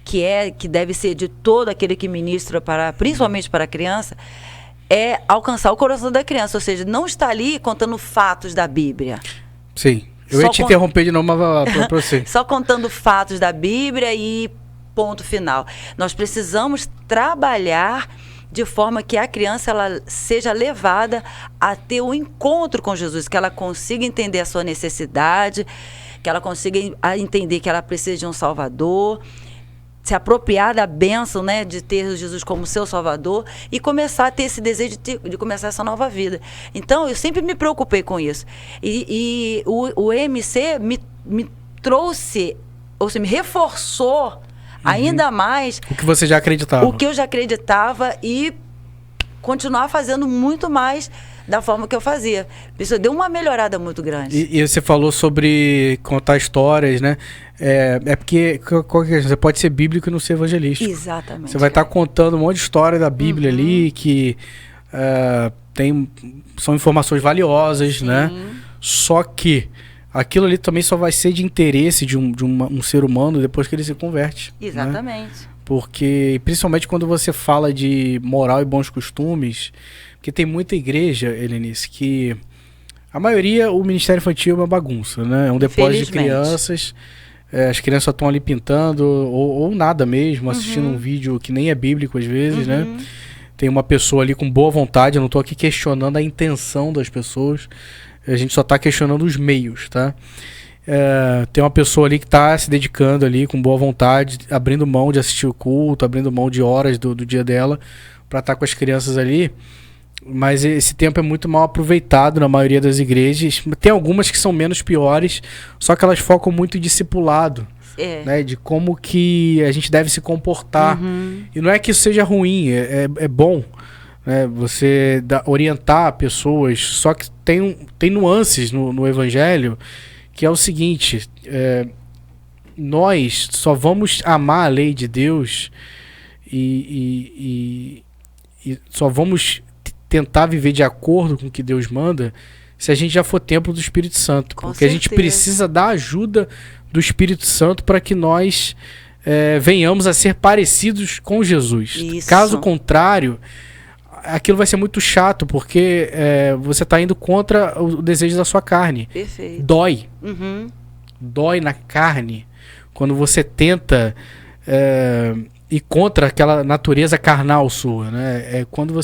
que deve ser de todo aquele que ministra, principalmente para a criança, é alcançar o coração da criança. Ou seja, não estar ali contando fatos da Bíblia. Sim. Eu ia te interromper de novo para você. Só contando fatos da Bíblia e ponto final. Nós precisamos trabalhar de forma que a criança ela seja levada a ter um encontro com Jesus, que ela consiga entender a sua necessidade, que ela consiga entender que ela precisa de um Salvador, se apropriar da bênção, né, de ter Jesus como seu Salvador e começar a ter esse desejo de começar essa nova vida. Então, eu sempre me preocupei com isso. E o EMC me trouxe, ou seja, me reforçou ainda mais... O que você já acreditava. O que eu já acreditava e continuar fazendo muito mais da forma que eu fazia. Isso deu uma melhorada muito grande. E você falou sobre contar histórias, né? Porque você pode ser bíblico e não ser evangelístico. Exatamente. Você vai estar contando um monte de história da Bíblia ali que são informações valiosas, né? Só que aquilo ali também só vai ser de interesse de um ser humano depois que ele se converte. Exatamente. Né? Porque, principalmente quando você fala de moral e bons costumes, porque tem muita igreja, Helenice, que a maioria, o ministério infantil é uma bagunça, né? É um depósito de crianças, as crianças só estão ali pintando, ou nada mesmo, assistindo um vídeo que nem é bíblico às vezes, né? Tem uma pessoa ali com boa vontade, eu não estou aqui questionando a intenção das pessoas, a gente só está questionando os meios, tá? Tem uma pessoa ali que está se dedicando ali com boa vontade, abrindo mão de assistir o culto, abrindo mão de horas do dia dela para estar com as crianças ali, mas esse tempo é muito mal aproveitado na maioria das igrejas. Tem algumas que são menos piores, só que elas focam muito em discipulado, né, de como que a gente deve se comportar. E não é que isso seja ruim, é bom, né, você orientar pessoas, só que tem nuances no evangelho, que é o seguinte, nós só vamos amar a lei de Deus e só vamos tentar viver de acordo com o que Deus manda se a gente já for templo do Espírito Santo. Porque a gente precisa da ajuda do Espírito Santo para que nós venhamos a ser parecidos com Jesus. Isso. Caso contrário, aquilo vai ser muito chato, porque você está indo contra o desejo da sua carne. Perfeito. Dói. Dói na carne quando você tenta ir contra aquela natureza carnal sua, né? Quando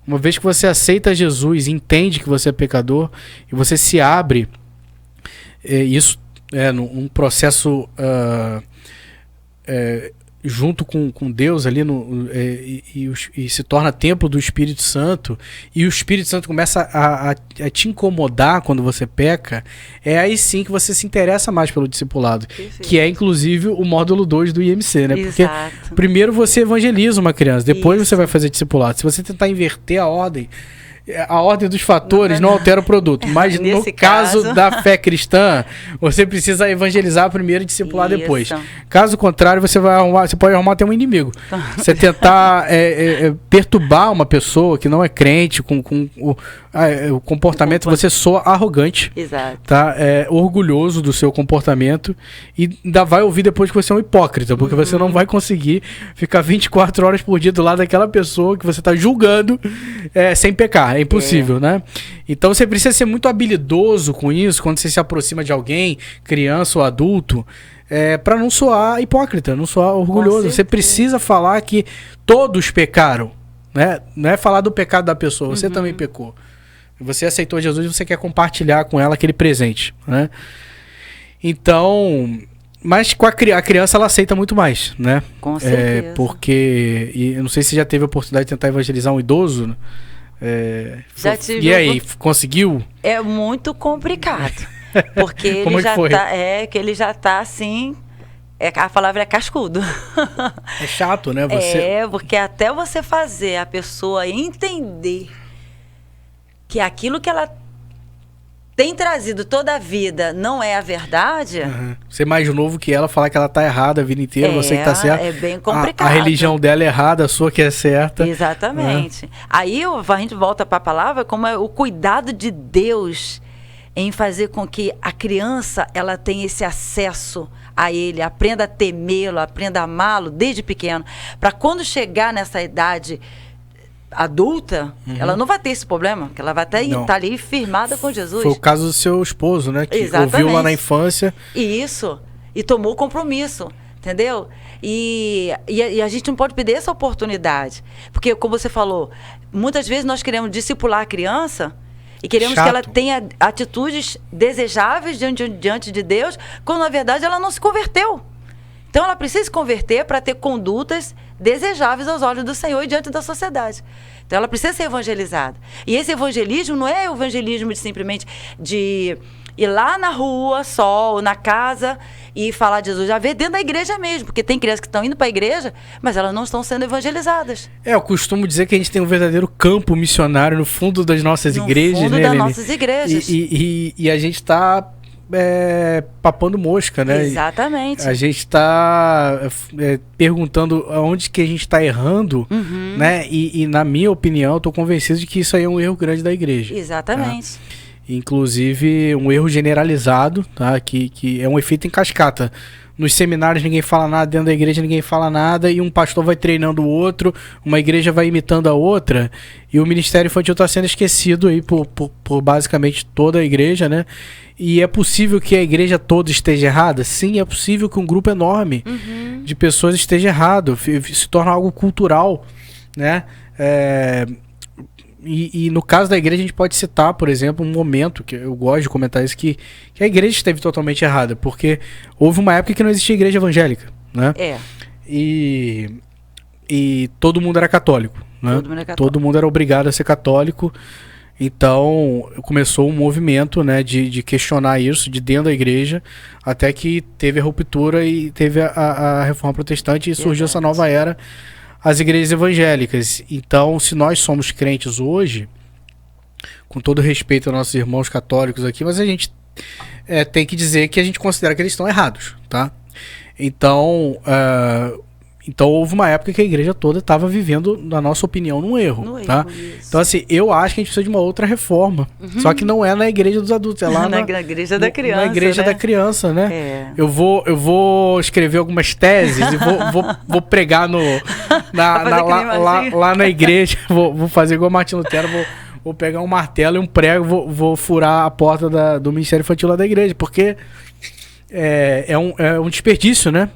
uma vez que você aceita Jesus, entende que você é pecador e você se abre, isso num processo junto com Deus ali e se torna templo do Espírito Santo, e o Espírito Santo começa a te incomodar quando você peca, aí sim que você se interessa mais pelo discipulado. Perfeito. Que é inclusive o módulo 2 do IMC, né? Porque primeiro você evangeliza uma criança, depois você vai fazer discipulado. Se você tentar inverter a ordem dos fatores não altera o produto, mas no caso da fé cristã, você precisa evangelizar primeiro e discipular depois. Caso contrário, você pode arrumar até um inimigo. Você tentar perturbar uma pessoa que não é crente com o comportamento, você soa arrogante. Exato. Tá? Orgulhoso do seu comportamento, e ainda vai ouvir depois que você é um hipócrita, porque você não vai conseguir ficar 24 horas por dia do lado daquela pessoa que você está julgando sem pecar. É impossível, né? Então você precisa ser muito habilidoso com isso quando você se aproxima de alguém, criança ou adulto, para não soar hipócrita, não soar orgulhoso. Você precisa falar que todos pecaram, né? Não é falar do pecado da pessoa, você também pecou. Você aceitou Jesus e você quer compartilhar com ela aquele presente, né? Então, mas com a criança ela aceita muito mais, né? Com certeza. Porque, eu não sei se já teve a oportunidade de tentar evangelizar um idoso, né? Já tive. E aí, conseguiu? É muito complicado. Porque ele já tá assim. A palavra é cascudo. É chato, né? Porque até você fazer a pessoa entender que aquilo que ela tem trazido toda a vida não é a verdade. Você mais novo que ela, falar que ela tá errada a vida inteira, você que tá certa. É bem complicado. A religião dela é errada, a sua que é certa. Exatamente. Aí a gente volta para a palavra como é o cuidado de Deus em fazer com que a criança ela tenha esse acesso a ele, aprenda a temê-lo, aprenda a amá-lo desde pequeno, para quando chegar nessa idade adulta, ela não vai ter esse problema, porque ela vai estar ali firmada com Jesus. Foi o caso do seu esposo, né? Que ouviu lá na infância. Isso. E tomou compromisso, entendeu? E a gente não pode perder essa oportunidade. Porque, como você falou, muitas vezes nós queremos discipular a criança e queremos que ela tenha atitudes desejáveis diante de Deus, quando, na verdade, ela não se converteu. Então ela precisa se converter para ter condutas desejáveis aos olhos do Senhor e diante da sociedade. Então ela precisa ser evangelizada. E esse evangelismo não é evangelismo de simplesmente de ir lá na rua só, ou na casa, e falar de Jesus. Já vê dentro da igreja mesmo, porque tem crianças que estão indo para a igreja, mas elas não estão sendo evangelizadas. Eu costumo dizer que a gente tem um verdadeiro campo missionário no fundo das nossas igrejas, né, No fundo das nossas igrejas. E a gente está papando mosca, né? Exatamente. A gente está perguntando aonde que a gente está errando, né? E na minha opinião, eu estou convencido de que isso aí é um erro grande da igreja. Exatamente. Tá? Inclusive um erro generalizado, tá? Que é um efeito em cascata. Nos seminários ninguém fala nada, dentro da igreja ninguém fala nada, e um pastor vai treinando o outro, uma igreja vai imitando a outra, e o ministério infantil está sendo esquecido aí por basicamente toda a igreja, né? E é possível que a igreja toda esteja errada? Sim, é possível que um grupo enorme de pessoas esteja errado, se torna algo cultural, né? E no caso da igreja a gente pode citar, por exemplo, um momento, que eu gosto de comentar isso, que a igreja esteve totalmente errada, porque houve uma época que não existia igreja evangélica, né? E todo mundo era católico, né? Todo mundo era obrigado a ser católico. Então começou um movimento, né, de questionar isso de dentro da igreja, até que teve a ruptura e teve a reforma protestante e surgiu essa nova era, as igrejas evangélicas. Então, se nós somos crentes hoje, com todo respeito aos nossos irmãos católicos aqui, mas a gente tem que dizer que a gente considera que eles estão errados, tá? Então houve uma época que a igreja toda estava vivendo, na nossa opinião, num erro, tá? Então, assim, eu acho que a gente precisa de uma outra reforma. Só que não é na igreja dos adultos, é lá na igreja da criança. Na igreja da criança, né? Eu vou escrever algumas teses e vou pregar lá na igreja. Vou fazer igual Martin Lutero, vou pegar um martelo e um prego, vou furar a porta do Ministério Infantil lá da igreja, porque é um desperdício, né?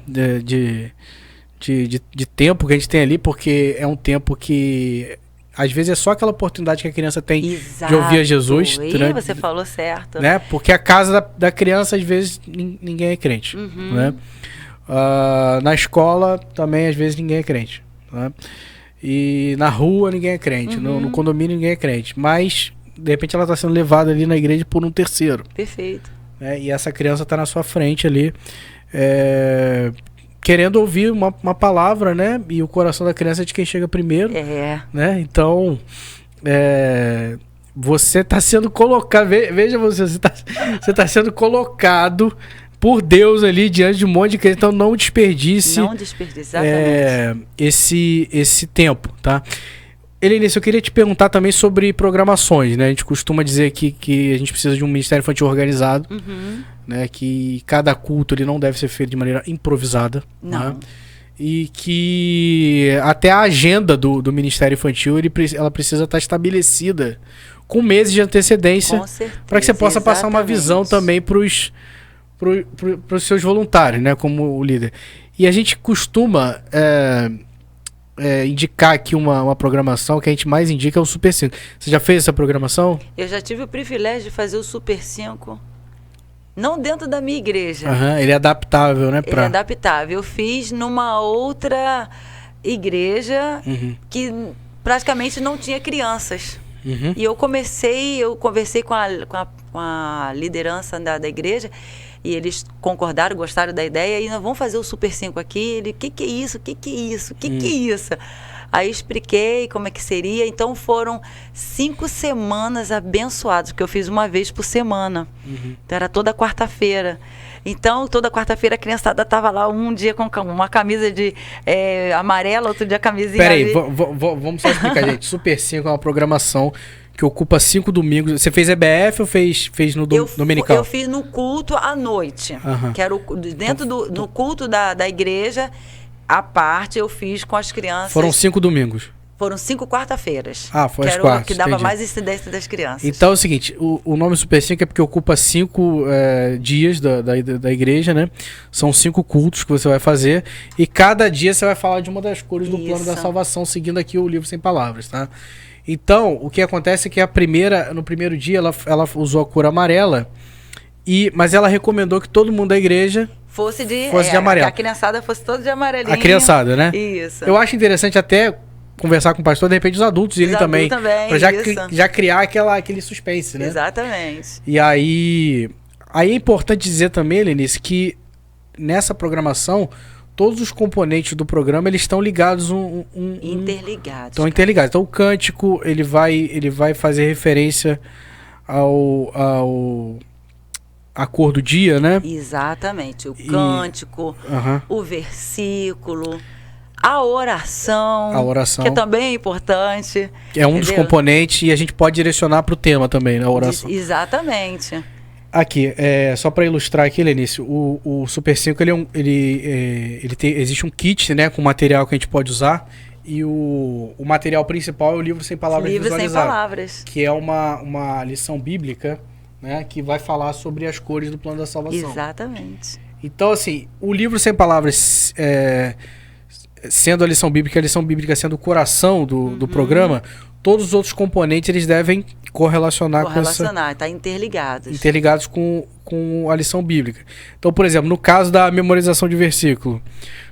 De tempo que a gente tem ali, porque é um tempo que às vezes é só aquela oportunidade que a criança tem de ouvir a Jesus. Você falou certo. Né? Porque a casa da criança, às vezes, ninguém é crente. Né? Na escola, também, às vezes, ninguém é crente. Né? E na rua, ninguém é crente. No condomínio, ninguém é crente. Mas, de repente, ela está sendo levada ali na igreja por um terceiro. Perfeito. Né? E essa criança está na sua frente ali, querendo ouvir uma palavra, né? E o coração da criança é de quem chega primeiro. Né? Então, você está sendo colocado... Veja você está sendo colocado por Deus ali diante de um monte de criança. Então, não desperdice... exatamente. Esse tempo, tá? Helenice, eu queria te perguntar também sobre programações, né? A gente costuma dizer que a gente precisa de um ministério infantil organizado, né? Que cada culto ele não deve ser feito de maneira improvisada. Não. Né? E que até a agenda do ministério infantil ela precisa estar estabelecida com meses de antecedência, para que você possa passar uma visão também para os seus voluntários, né? Como o líder. E a gente costuma... indicar aqui uma programação que a gente mais indica é o Super 5. Você já fez essa programação? Eu já tive o privilégio de fazer o Super 5, não dentro da minha igreja. Ele é adaptável, né? Ele é adaptável. Eu fiz numa outra igreja que praticamente não tinha crianças. E eu conversei com a liderança da igreja, e eles concordaram, gostaram da ideia, e nós vamos fazer o Super 5 aqui. Ele, que é isso? Que é isso? Que é isso? Aí expliquei como é que seria. Então foram 5 semanas abençoadas, que eu fiz uma vez por semana. Então era toda quarta-feira. Então, toda quarta-feira a criançada estava lá, um dia com uma camisa de amarela, outro dia camisinha... Peraí, vamos só explicar, gente. Super 5 é uma programação que ocupa 5 domingos. Você fez EBF ou fez no dominical? Eu fiz no culto à noite. Que era no culto da igreja, à parte, eu fiz com as crianças. Foram 5 domingos? Foram 5 quarta-feiras. Foi as quartas. Que dava mais incidência das crianças. Então é o seguinte, o nome Super 5 é porque ocupa 5 dias da igreja, né? São 5 cultos que você vai fazer, e cada dia você vai falar de uma das cores do plano da salvação, seguindo aqui o livro Sem Palavras, tá? Então, o que acontece é que no primeiro dia ela usou a cor amarela, mas ela recomendou que todo mundo da igreja fosse de amarelo. Que a criançada fosse toda de amarelinho. A criançada, né? Isso. Eu acho interessante até conversar com o pastor, de repente os adultos irem também. Pra já criar aquele suspense, né? Exatamente. E aí é importante dizer também, Lenice, que nessa programação, todos os componentes do programa, eles estão ligados interligados. Estão interligados. Então o cântico, ele vai fazer referência à cor do dia, né? Exatamente. O cântico, o versículo, a oração. Que também é importante. É um dos componentes e a gente pode direcionar para o tema também, né? A oração. Exatamente. Aqui, só para ilustrar aqui, Lenice, o Super 5, existe um kit, né, com material que a gente pode usar, e o material principal é o livro Sem Palavras Visualizado. Livro Sem Palavras. Que é uma lição bíblica, né, que vai falar sobre as cores do plano da salvação. Exatamente. Então, assim, o livro Sem Palavras, sendo a lição bíblica sendo o coração do programa, todos os outros componentes eles devem correlacionar, tá interligados. Interligados com a lição bíblica. Então, por exemplo, no caso da memorização de versículo,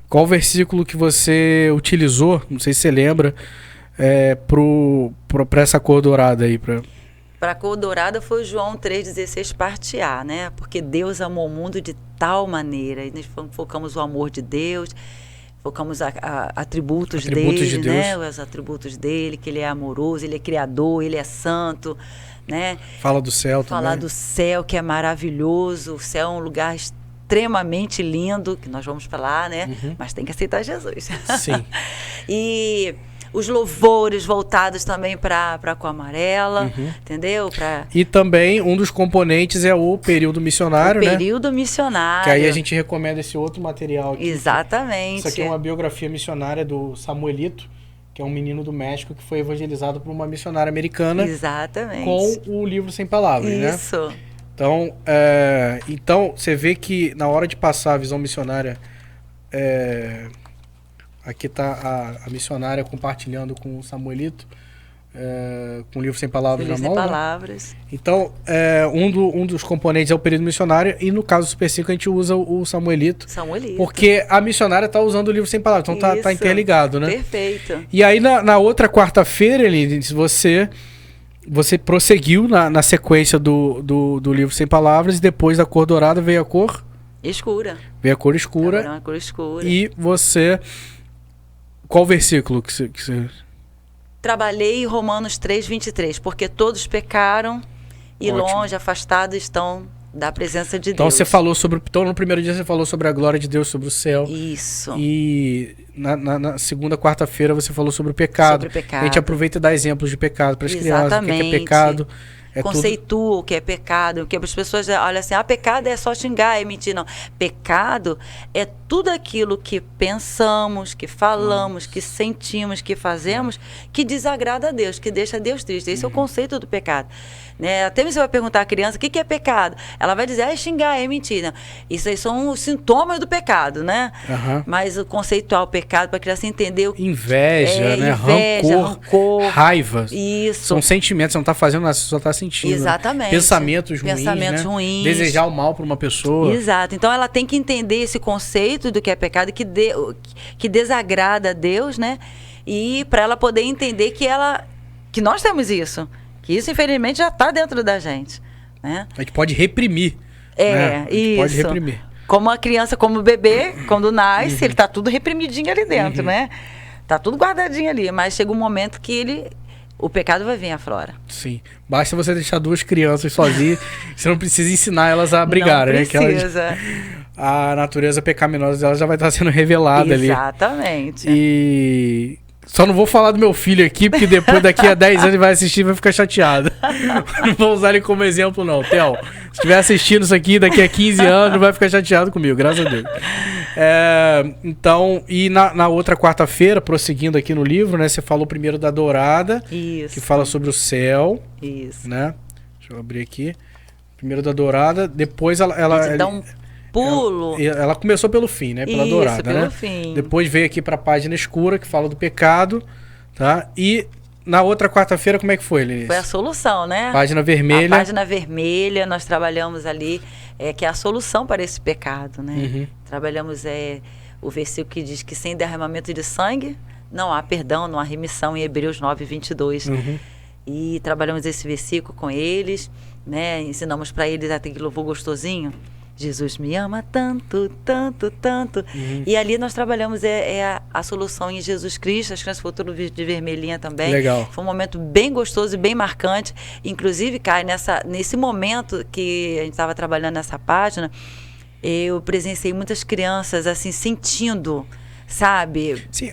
qual versículo que você utilizou, não sei se você lembra, para essa cor dourada aí? Para a cor dourada foi João 3,16, parte A, né? Porque Deus amou o mundo de tal maneira, e nós focamos o amor de Deus, focamos atributos dele, de Deus, né? Os atributos dele, que ele é amoroso, ele é criador, ele é santo, né? Fala do céu também. Fala do céu, que é maravilhoso. O céu é um lugar extremamente lindo, que nós vamos falar, né? Mas tem que aceitar Jesus. Sim. E os louvores voltados também para a cor amarela, entendeu? E também um dos componentes é o período missionário, né? O período missionário. Que aí a gente recomenda esse outro material aqui. Exatamente. Isso aqui é uma biografia missionária do Samuelito, que é um menino do México que foi evangelizado por uma missionária americana. Exatamente. Com o livro Sem Palavras, Isso. né? Então, você vê que na hora de passar a visão missionária... Aqui está a missionária compartilhando com o Samuelito, com o livro Sem Palavras na mão. Sem Palavras. Né? Então, um dos componentes é o período missionário, e no caso do Super 5 a gente usa o Samuelito. Porque a missionária está usando o livro Sem Palavras, então tá interligado, né? Perfeito. E aí na outra quarta-feira, você prosseguiu na sequência do livro Sem Palavras, e depois da cor dourada veio a cor... Escura. Veio a cor escura. Uma cor escura. E você... Qual versículo que você... Trabalhei Romanos 3:23, porque todos pecaram e longe, afastados estão da presença de Deus. Então você falou então no primeiro dia você falou sobre a glória de Deus, sobre o céu. Isso. E na segunda, quarta-feira você falou sobre o pecado. Sobre o pecado. A gente aproveita e dá exemplos de pecado para as crianças. O que é pecado. Conceitua o que é pecado, porque as pessoas olham assim, pecado é só xingar, é mentir. Não, pecado é tudo aquilo que pensamos, que falamos, que sentimos, que fazemos, que desagrada a Deus, que deixa Deus triste. Esse é o conceito do pecado, né? Até você vai perguntar à criança, o que é pecado? Ela vai dizer, é xingar, é mentir. Não, isso aí são os sintomas do pecado, né? Mas o conceitual pecado, para a criança entender o inveja, né? Rancor, raiva. Isso. São sentimentos, você não está fazendo nada, você só está sentindo. Exatamente. Pensamentos ruins. Desejar o mal para uma pessoa. Exato. Então ela tem que entender esse conceito do que é pecado, que desagrada a Deus, né? E para ela poder entender que nós temos isso. Que isso, infelizmente, já está dentro da gente, né? A gente pode reprimir. Né? Isso. Pode reprimir. Como a criança, como o bebê, quando nasce, ele está tudo reprimidinho ali dentro, né? Tá tudo guardadinho ali. Mas chega um momento que o pecado vai vir à flora. Sim. Basta você deixar duas crianças sozinhas, você não precisa ensinar elas a brigar, né? Não precisa. A natureza pecaminosa dela já vai estar sendo revelada ali. Exatamente. E só não vou falar do meu filho aqui, porque depois daqui a 10 anos ele vai assistir e vai ficar chateado. Não vou usar ele como exemplo não. Theo, se estiver assistindo isso aqui daqui a 15 anos, não vai ficar chateado comigo, graças a Deus. Então, e na outra quarta-feira, prosseguindo aqui no livro, né? Você falou primeiro da dourada, que fala sobre o céu. Isso. Né? Deixa eu abrir aqui. Primeiro da dourada, depois ela dá um pulo. Ela começou pelo fim, né? Pela dourada, pelo né? fim. Depois veio aqui para a página escura, que fala do pecado, tá? E na outra quarta-feira, como é que foi, Lenice? Foi a solução, né? Página vermelha. A página vermelha, nós trabalhamos ali, que é a solução para esse pecado, né? Uhum. Trabalhamos o versículo que diz que sem derramamento de sangue não há perdão, não há remissão, em Hebreus 9, 22. Uhum. E trabalhamos esse versículo com eles, né? Ensinamos para eles aquele louvor gostosinho. Jesus me ama tanto, tanto, tanto. Uhum. E ali nós trabalhamos a solução em Jesus Cristo. As crianças foram tudo de vermelhinha também. Legal. Foi um momento bem gostoso e bem marcante. Inclusive, Caio, nesse momento que a gente estava trabalhando nessa página, eu presenciei muitas crianças assim sentindo, sabe? Sim.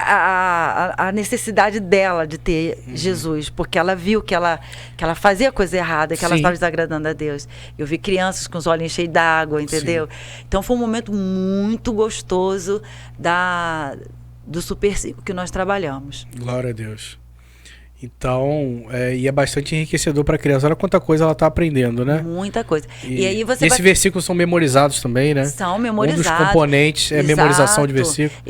A necessidade dela de ter Jesus, porque ela viu que ela fazia coisa errada, que ela estava desagradando a Deus. Eu vi crianças com os olhinhos cheios d'água, entendeu? Sim. Então foi um momento muito gostoso do Super 5 que nós trabalhamos. Glória a Deus. Então, e é bastante enriquecedor para a criança. Olha quanta coisa ela está aprendendo, né? Muita coisa. E aí esses versículos são memorizados também, né? São memorizados. Um dos componentes é memorização de versículos.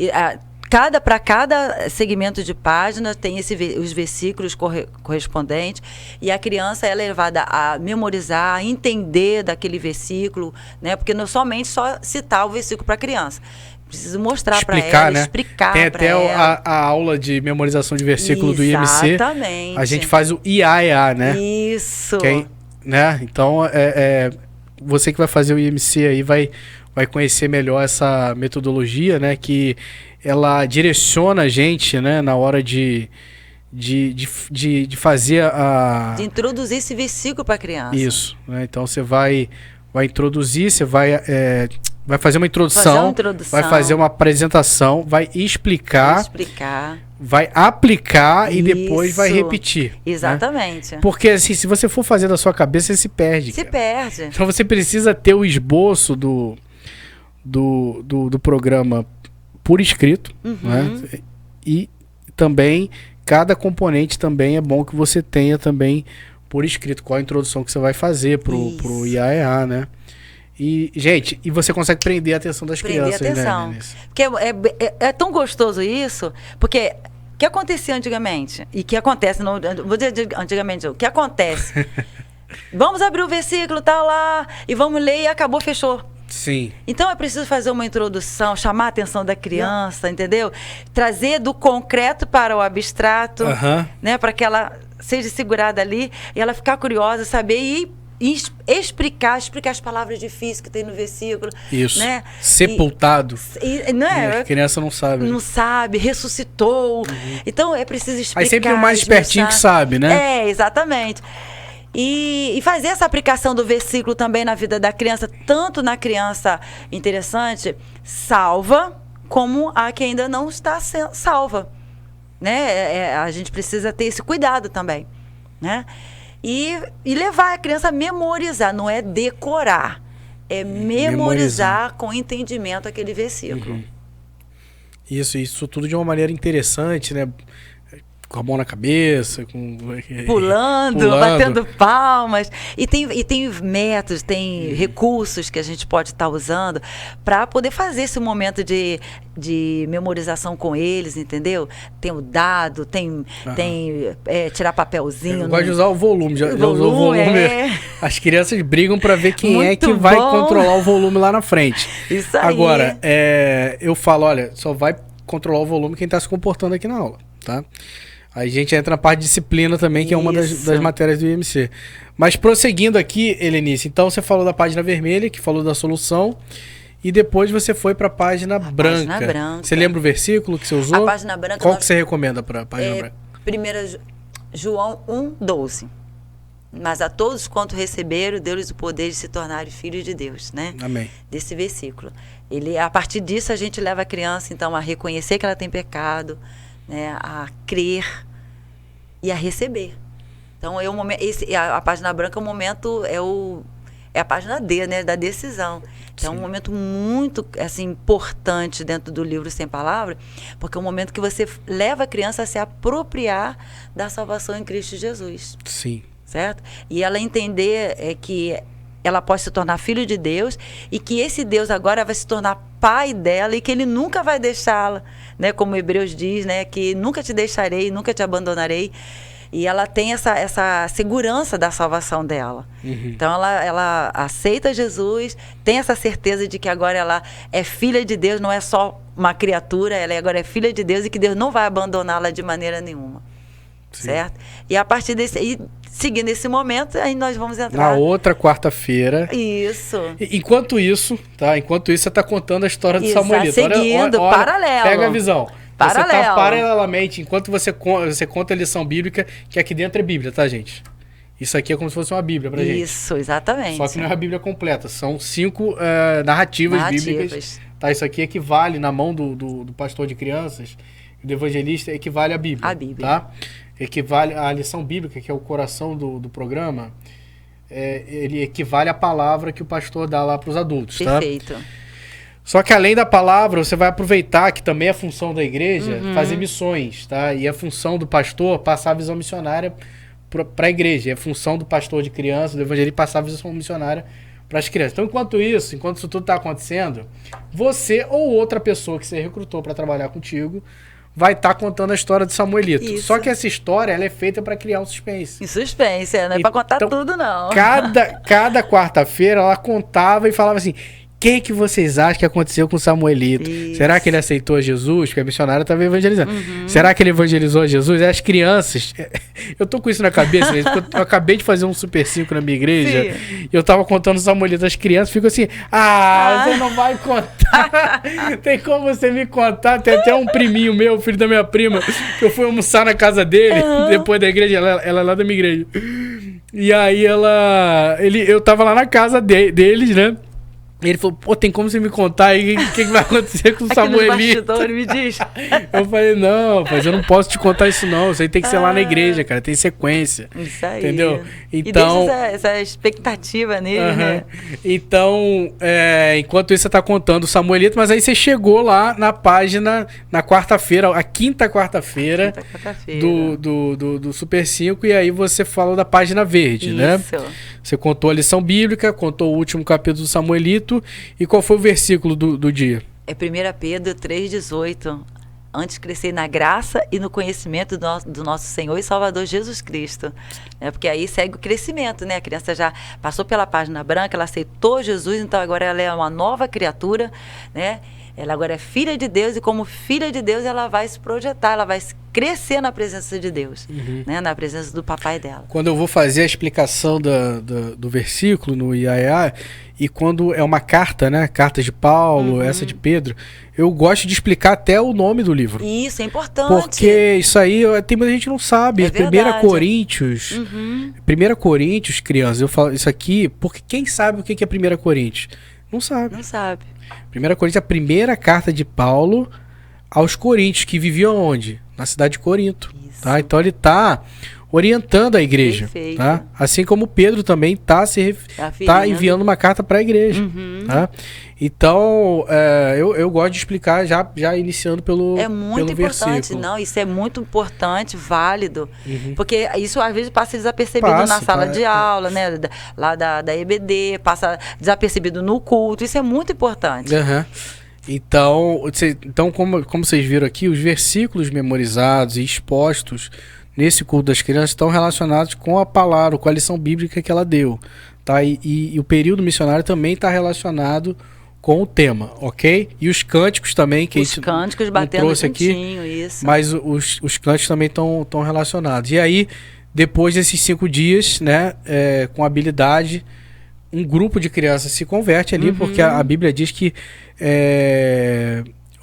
Para cada segmento de página tem os versículos correspondentes, e a criança é levada a memorizar, a entender daquele versículo, né? Porque não somente só citar o versículo para a criança. Preciso mostrar para ela, né? explicar para ela. Tem até a aula de memorização de versículo do IMC. Exatamente. A gente faz o IAEA, né? Isso. Né? Então, você que vai fazer o IMC aí vai conhecer melhor essa metodologia, né? Que ela direciona a gente, né? Na hora de fazer de introduzir esse versículo para a criança. Isso. Né? Então, você vai introduzir, você vai fazer uma introdução, vai fazer uma apresentação, vai explicar, vai aplicar e depois vai repetir. Exatamente. Né? Porque assim, se você for fazer da sua cabeça, você se perde. Se perde. Então você precisa ter o esboço do programa por escrito, né? E também, cada componente também é bom que você tenha também por escrito qual a introdução que você vai fazer pro IAEA, né? E, gente, você consegue prender a atenção das crianças. Prender a atenção. Né, porque é tão gostoso isso, porque o que acontecia antigamente, e que acontece, não vou dizer antigamente, o que acontece? Vamos abrir o versículo, tá lá, e vamos ler, e acabou, fechou. Sim. Então é preciso fazer uma introdução, chamar a atenção da criança, entendeu? Trazer do concreto para o abstrato, né? Para que ela seja segurada ali e ela ficar curiosa, saber e explicar as palavras difíceis que tem no versículo. Isso. Né? Sepultado. Não é? A criança não sabe. Não sabe, ressuscitou. Então é preciso explicar. Aí sempre o mais espertinho que sabe, né? Exatamente. E fazer essa aplicação do versículo também na vida da criança, tanto na criança interessante, salva, como a que ainda não está salva. Né? A gente precisa ter esse cuidado também. Né? E levar a criança a memorizar, não é decorar, é memorizar com entendimento aquele versículo. Isso tudo de uma maneira interessante, né? Com a mão na cabeça, pulando, batendo palmas. E tem métodos, tem recursos que a gente pode estar usando para poder fazer esse momento de memorização com eles, entendeu? Tem o dado, tem tirar papelzinho. Eu gosto de usar o volume. Já usou o volume. As crianças brigam para ver quem Muito é que vai controlar o volume lá na frente. Isso aí. Agora, eu falo, olha, só vai controlar o volume quem está se comportando aqui na aula, tá? Aí a gente entra na parte de disciplina também, que é uma das matérias do IMC. Mas prosseguindo aqui, Helenice, então você falou da página vermelha, que falou da solução, e depois você foi para a página branca. Você lembra o versículo que você usou? A página branca... Qual que você recomenda para a página branca? 1 João 1:12. Mas a todos quanto receberam, deu-lhes o poder de se tornarem filhos de Deus, né? Amém. Desse versículo. A partir disso, a gente leva a criança, então, a reconhecer que ela tem pecado, né, a crer e a receber. Então, a página branca, o momento é a página D, né, da decisão. Então, é um momento muito assim, importante dentro do livro Sem Palavras, porque é um momento que você leva a criança a se apropriar da salvação em Cristo Jesus. Sim. Certo? E ela entender que ela pode se tornar filho de Deus e que esse Deus agora vai se tornar pai dela e que ele nunca vai deixá-la, né? Como Hebreus diz, né? Que nunca te deixarei, nunca te abandonarei. E ela tem essa segurança da salvação dela. Então, ela aceita Jesus, tem essa certeza de que agora ela é filha de Deus, não é só uma criatura, ela agora é filha de Deus e que Deus não vai abandoná-la de maneira nenhuma. Sim. Certo? E a partir desse... E seguindo esse momento, aí nós vamos entrar... Na outra quarta-feira. Isso. Enquanto isso, tá? Enquanto isso, você está contando a história do Samuelito. Seguindo, olha, paralelo. Pega a visão. Paralelo. Você está paralelamente, enquanto você conta a lição bíblica, que aqui dentro é Bíblia, tá, gente? Isso aqui é como se fosse uma Bíblia pra gente. Isso, exatamente. Só que não é a Bíblia completa, são 5 narrativas bíblicas. Tá, isso aqui equivale, na mão do pastor de crianças, do evangelista, equivale à Bíblia. A Bíblia. Tá? Equivale à lição bíblica, que é o coração do programa, ele equivale à palavra que o pastor dá lá para os adultos. Perfeito. Tá? Só que além da palavra, você vai aproveitar que também é função da igreja fazer missões, tá? E é função do pastor passar a visão missionária para a igreja. É função do pastor de crianças, do evangelista, passar a visão missionária para as crianças. Então, enquanto isso tudo está acontecendo, você ou outra pessoa que você recrutou para trabalhar contigo vai estar contando a história de Samuelito. Isso. Só que essa história ela é feita para criar um suspense. E suspense, não é para contar tudo, não. Cada quarta-feira ela contava e falava assim... O que vocês acham que aconteceu com Samuelito? Isso. Será que ele aceitou Jesus? Porque a missionária estava evangelizando. Será que ele evangelizou Jesus? As crianças... Eu tô com isso na cabeça, porque eu acabei de fazer um Super 5 na minha igreja. Sim. E eu tava contando Samuelito. As crianças ficam assim... você não vai contar. Tem como você me contar? Tem até um priminho meu, filho da minha prima, que eu fui almoçar na casa dele, depois da igreja. Ela é lá da minha igreja. E aí eu tava lá na casa deles, né? E ele falou, pô, tem como você me contar aí o que vai acontecer com o Samuelito? Me diz. Eu falei, não, mas eu não posso te contar isso não. Isso aí tem que ser lá na igreja, cara. Tem sequência. Isso aí. Entendeu? Então, e deixa essa expectativa nele, né? Então, enquanto isso você tá contando o Samuelito, mas aí você chegou lá na página, na quarta-feira, a quinta quarta-feira do Super 5, e aí você falou da página verde, né? Isso. Você contou a lição bíblica, contou o último capítulo do Samuelito. E qual foi o versículo do dia? É 1 Pedro 3,18. Antes crescer na graça e no conhecimento do nosso Senhor e Salvador Jesus Cristo. Porque aí segue o crescimento, né? A criança já passou pela página branca, ela aceitou Jesus, então agora ela é uma nova criatura, né? Ela agora é filha de Deus e como filha de Deus ela vai se projetar, ela vai crescer na presença de Deus, né? Na presença do papai dela. Quando eu vou fazer a explicação do versículo no IAEA, e quando é uma carta, né? Carta de Paulo, essa de Pedro, eu gosto de explicar até o nome do livro. Isso, é importante. Porque isso aí tem muita gente que não sabe. 1 Coríntios, 1 Coríntios, crianças, eu falo isso aqui, porque quem sabe o que é 1 Coríntios? Não sabe. Não sabe. 1 Coríntios é a primeira carta de Paulo aos coríntios, que viviam onde? Na cidade de Corinto. Tá? Então ele está orientando a igreja. Tá? Assim como Pedro também está enviando uma carta para a igreja. Tá? Então, eu gosto de explicar já iniciando pelo versículo. É muito importante, não, isso é muito importante, válido, porque isso às vezes passa desapercebido na sala de aula, né, lá da EBD, passa desapercebido no culto, isso é muito importante. Então como vocês viram aqui, os versículos memorizados e expostos nesse culto das crianças estão relacionados com a palavra, com a lição bíblica que ela deu. Tá? E o período missionário também está relacionado com o tema, ok? E os cânticos também, que os cânticos batendo trouxe aqui, isso. Mas os cânticos também estão relacionados. E aí, depois desses 5 dias, né, com habilidade, um grupo de crianças se converte ali, porque a Bíblia diz que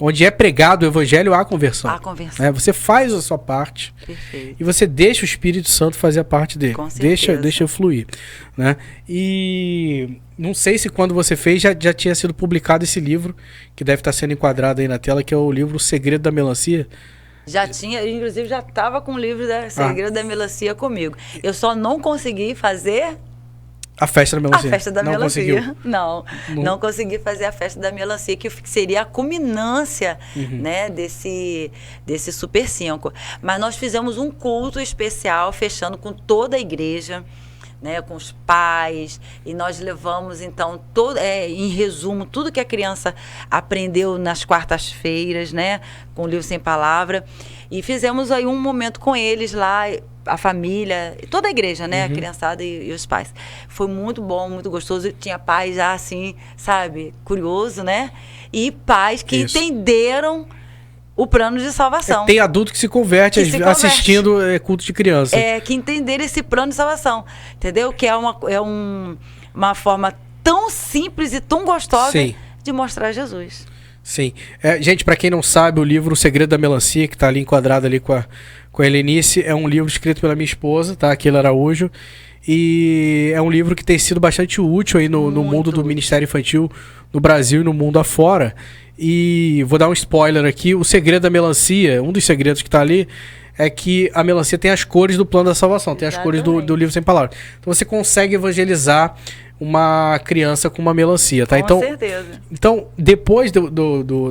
onde é pregado o evangelho, há conversão. Há conversão. Né? Você faz a sua parte. Perfeito. E você deixa o Espírito Santo fazer a parte dele. Com certeza. Deixa fluir. Né? E não sei se quando você fez já tinha sido publicado esse livro, que deve estar sendo enquadrado aí na tela, que é o livro O Segredo da Melancia. Já tinha, inclusive já estava com o livro da Segredo da Melancia comigo. Eu só não consegui fazer... A festa da melancia. A festa da melancia. Conseguiu. Não consegui fazer a festa da melancia, que seria a culminância, né, desse Super 5. Mas nós fizemos um culto especial, fechando com toda a igreja, né, com os pais, e nós levamos, então, em resumo, tudo que a criança aprendeu nas quartas-feiras, né, com o livro Sem Palavra, e fizemos aí um momento com eles lá, a família, toda a igreja, né, a criançada e os pais. Foi muito bom, muito gostoso. Tinha pais já assim, sabe, curioso, né, e pais que entenderam o plano de salvação. Tem adulto que se converte assistindo culto de criança. Que entenderam esse plano de salvação, entendeu? Que é uma forma tão simples e tão gostosa de mostrar Jesus. Sim. Gente, para quem não sabe, o livro O Segredo da Melancia, que está ali enquadrado ali com a Helenice, é um livro escrito pela minha esposa, tá? Keila Araújo. E é um livro que tem sido bastante útil aí no mundo do Ministério Infantil no Brasil e no mundo afora. E vou dar um spoiler aqui, o segredo da melancia, um dos segredos que está ali, é que a melancia tem as cores do plano da salvação, tem as cores do livro Sem Palavras. Então você consegue evangelizar uma criança com uma melancia, tá? Com certeza. Então, depois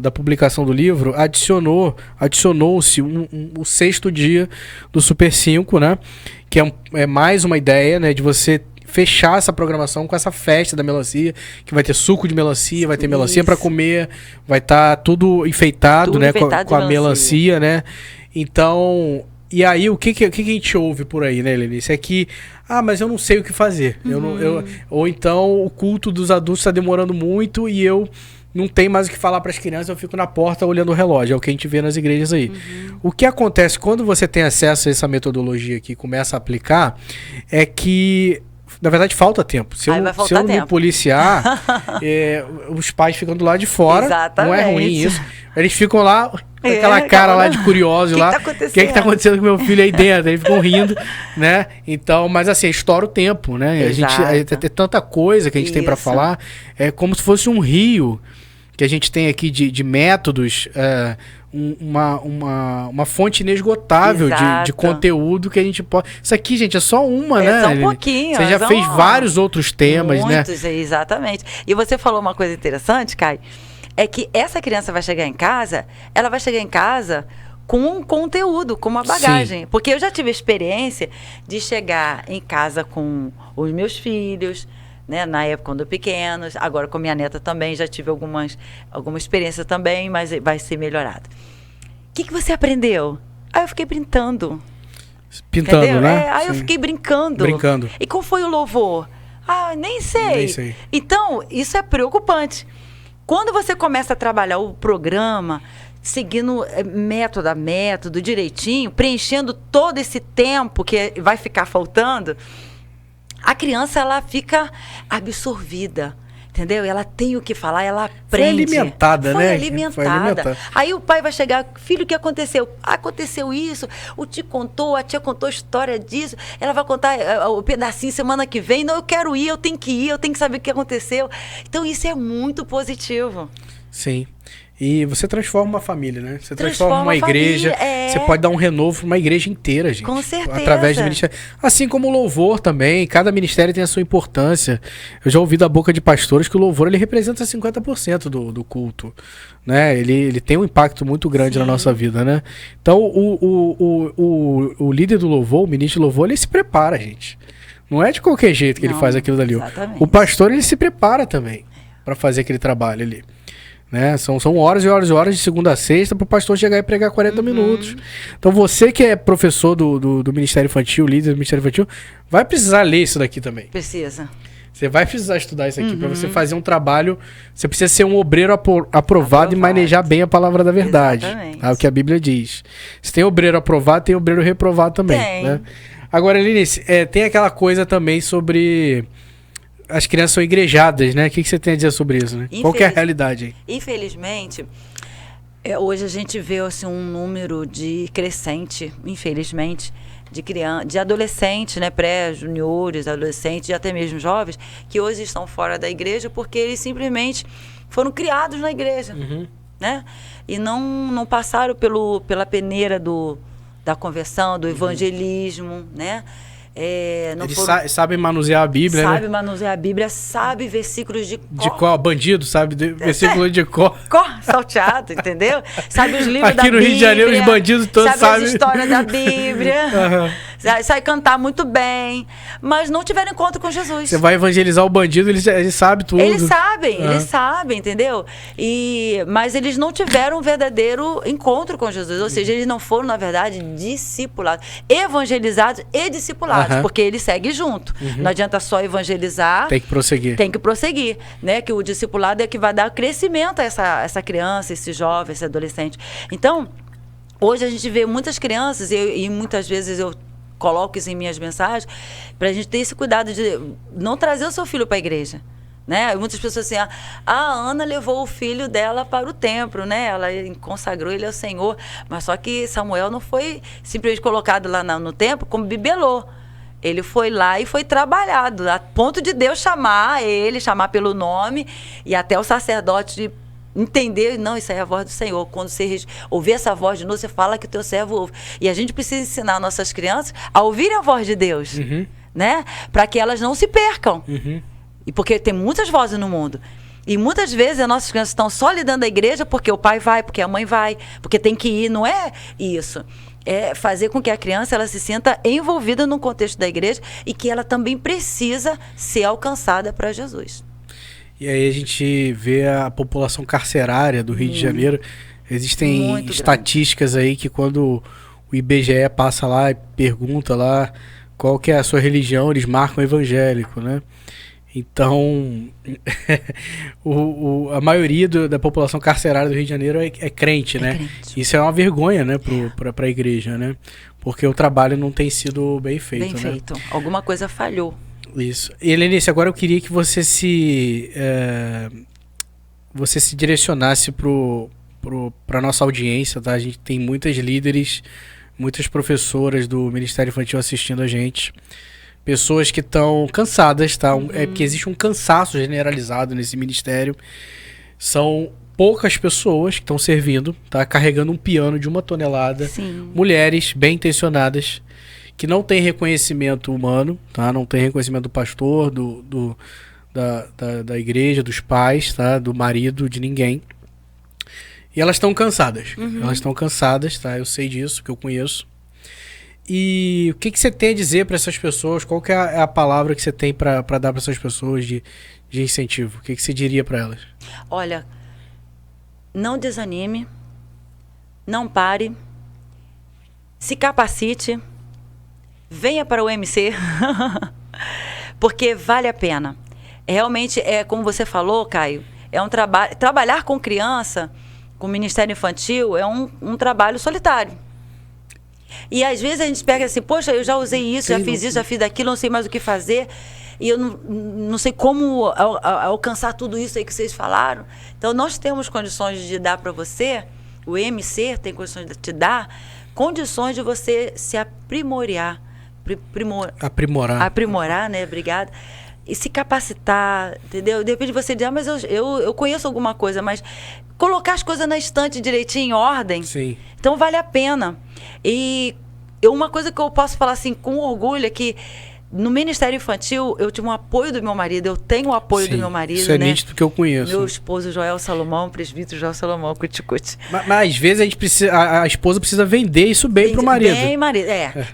da publicação do livro, adicionou-se o 6º dia do Super 5, né? Que é mais uma ideia, né, de você fechar essa programação com essa festa da melancia, que vai ter suco de melancia, vai ter melancia para comer, vai estar tudo enfeitado, né, com a melancia, né? Então, e aí o que a gente ouve por aí, né, Helenice? É que, mas eu não sei o que fazer. Ou então o culto dos adultos está demorando muito e eu não tenho mais o que falar para as crianças, eu fico na porta olhando o relógio, é o que a gente vê nas igrejas aí. O que acontece quando você tem acesso a essa metodologia aqui e começa a aplicar, é que na verdade falta tempo. Se eu não me policiar, os pais ficam do lado de fora. Exatamente. Não é ruim isso. Eles ficam lá com aquela cara lá de curioso lá. O que tá acontecendo com meu filho aí dentro? Eles ficam rindo, né? Então, mas assim, estoura o tempo, né? Exato. A gente tem tanta coisa que a gente tem para falar. É como se fosse um rio que a gente tem aqui de métodos, uma fonte inesgotável de conteúdo que a gente pode... Isso aqui, gente, é só uma, né? Só um pouquinho. Você já fez vários outros temas, muitos, né? Exatamente. E você falou uma coisa interessante, Kai, é que essa criança vai chegar em casa, ela vai chegar em casa com um conteúdo, com uma bagagem. Sim. Porque eu já tive a experiência de chegar em casa com os meus filhos, né, na época quando pequenos, agora com minha neta também, já tive alguma experiência também, mas vai ser melhorado. O que você aprendeu? Aí eu fiquei pintando. Pintando, entendeu? né? Aí eu fiquei brincando. E qual foi o louvor? Nem sei. Então, isso é preocupante. Quando você começa a trabalhar o programa, seguindo método direitinho, preenchendo todo esse tempo que vai ficar faltando, a criança, ela fica absorvida, entendeu? Ela tem o que falar, ela aprende. Foi alimentada, né? Foi alimentada. Aí o pai vai chegar, filho, o que aconteceu? Aconteceu isso, o tio contou, a tia contou a história disso, ela vai contar o pedacinho semana que vem. Não, eu quero ir, eu tenho que ir, eu tenho que saber o que aconteceu. Então isso é muito positivo. Sim. E você transforma uma família, né? Você transforma uma igreja. Você pode dar um renovo para uma igreja inteira, gente. Com certeza. Através do ministério. Assim como o louvor também. Cada ministério tem a sua importância. Eu já ouvi da boca de pastores que o louvor ele representa 50% do culto. Né? Ele tem um impacto muito grande na nossa vida, né? Então, o líder do louvor, o ministro do louvor, ele se prepara, gente. Não é de qualquer jeito que ele faz aquilo dali. Exatamente. O pastor, ele se prepara também para fazer aquele trabalho ali. Né? São horas e horas e horas de segunda a sexta para o pastor chegar e pregar 40 minutos. Então você que é professor do Ministério Infantil, líder do Ministério Infantil, vai precisar ler isso daqui também. Precisa. Você vai precisar estudar isso aqui para você fazer um trabalho. Você precisa ser um obreiro aprovado e manejar bem a palavra da verdade. Tá? O que a Bíblia diz. Se tem obreiro aprovado, tem obreiro reprovado também. Tem. Né? Agora, Helenice, tem aquela coisa também sobre... As crianças são igrejadas, né? O que você tem a dizer sobre isso, né? Qual que é a realidade aí? Infelizmente, hoje a gente vê assim, um número crescente, infelizmente, de adolescentes, né? Pré-juniores, adolescentes e até mesmo jovens, que hoje estão fora da igreja porque eles simplesmente foram criados na igreja, né? E não passaram pela peneira da conversão, do evangelismo, né? Eles sabem manusear a Bíblia, sabe, né? Manusear a Bíblia, sabe versículos de cor. De cor, bandido, sabe? Versículo de cor. Salteado, entendeu? Sabe os livros da Bíblia. Aqui no Rio de Janeiro, os bandidos todos sabem. Sabe as histórias da Bíblia. sai cantar muito bem, mas não tiveram encontro com Jesus. Você vai evangelizar o bandido, ele sabe tudo. Eles sabem, entendeu? Mas eles não tiveram um verdadeiro encontro com Jesus, ou seja, eles não foram, na verdade, discipulados, evangelizados e discipulados, porque ele segue junto. Não adianta só evangelizar. Tem que prosseguir. Né? Que o discipulado é que vai dar crescimento a essa criança, esse jovem, esse adolescente. Então, hoje a gente vê muitas crianças, e muitas vezes eu coloco isso em minhas mensagens, para a gente ter esse cuidado de não trazer o seu filho para a igreja. Né? Muitas pessoas assim, a Ana levou o filho dela para o templo, né? Ela consagrou ele ao Senhor, mas só que Samuel não foi simplesmente colocado lá no templo como bibelô. Ele foi lá e foi trabalhado, a ponto de Deus chamar pelo nome, e até o sacerdote entender, não, isso aí é a voz do Senhor. Quando você ouvir essa voz de novo, você fala que o teu servo ouve. E a gente precisa ensinar nossas crianças a ouvirem a voz de Deus, né? Para que elas não se percam. E porque tem muitas vozes no mundo. E muitas vezes as nossas crianças estão só lidando à igreja porque o pai vai, porque a mãe vai, porque tem que ir. Não é isso. É fazer com que a criança ela se sinta envolvida no contexto da igreja e que ela também precisa ser alcançada para Jesus. E aí a gente vê a população carcerária do Rio de Janeiro. Existem estatísticas aí que quando o IBGE passa lá e pergunta lá qual que é a sua religião, eles marcam evangélico, né? Então, a maioria da população carcerária do Rio de Janeiro é crente, né? Crente. Isso é uma vergonha, né, para a igreja, né? Porque o trabalho não tem sido bem feito, Bem feito. Alguma coisa falhou. Isso. E, Helenice, agora eu queria que você se direcionasse para a nossa audiência, tá? A gente tem muitas líderes, muitas professoras do Ministério Infantil assistindo a gente. Pessoas que estão cansadas, tá? É porque existe um cansaço generalizado nesse ministério. São poucas pessoas que estão servindo, tá? Carregando um piano de 1 tonelada. Sim. Mulheres bem intencionadas, que não têm reconhecimento humano, tá? Não tem reconhecimento do pastor, da igreja, dos pais, tá? Do marido, de ninguém. E elas estão cansadas. Elas estão cansadas, tá? Eu sei disso, que eu conheço. E o que você tem a dizer para essas pessoas? Qual que é a palavra que você tem para dar para essas pessoas de incentivo? O que você diria para elas? Olha, não desanime, não pare, se capacite, venha para o MC, porque vale a pena. Realmente, como você falou, Caio, é um trabalho. Trabalhar com criança, com o Ministério Infantil, é um trabalho solitário. E às vezes a gente pega assim, poxa, eu já usei isso, já fiz isso, já fiz aquilo, não sei mais o que fazer, e eu não sei como alcançar tudo isso aí que vocês falaram. Então nós temos condições de dar para você, o MC tem condições de te dar, condições de você se aprimorar, né? Obrigada. E se capacitar, entendeu? De repente você diz, mas eu conheço alguma coisa, mas colocar as coisas na estante direitinho, em ordem. Sim. Então vale a pena. E uma coisa que eu posso falar assim com orgulho é que no Ministério Infantil eu tive um apoio do meu marido, eu tenho o apoio do meu marido. Isso é nítido que eu conheço. Meu esposo Joel Salomão, presbítero Joel Salomão, cuti-cuti. Mas às vezes a esposa precisa vender isso bem pro marido.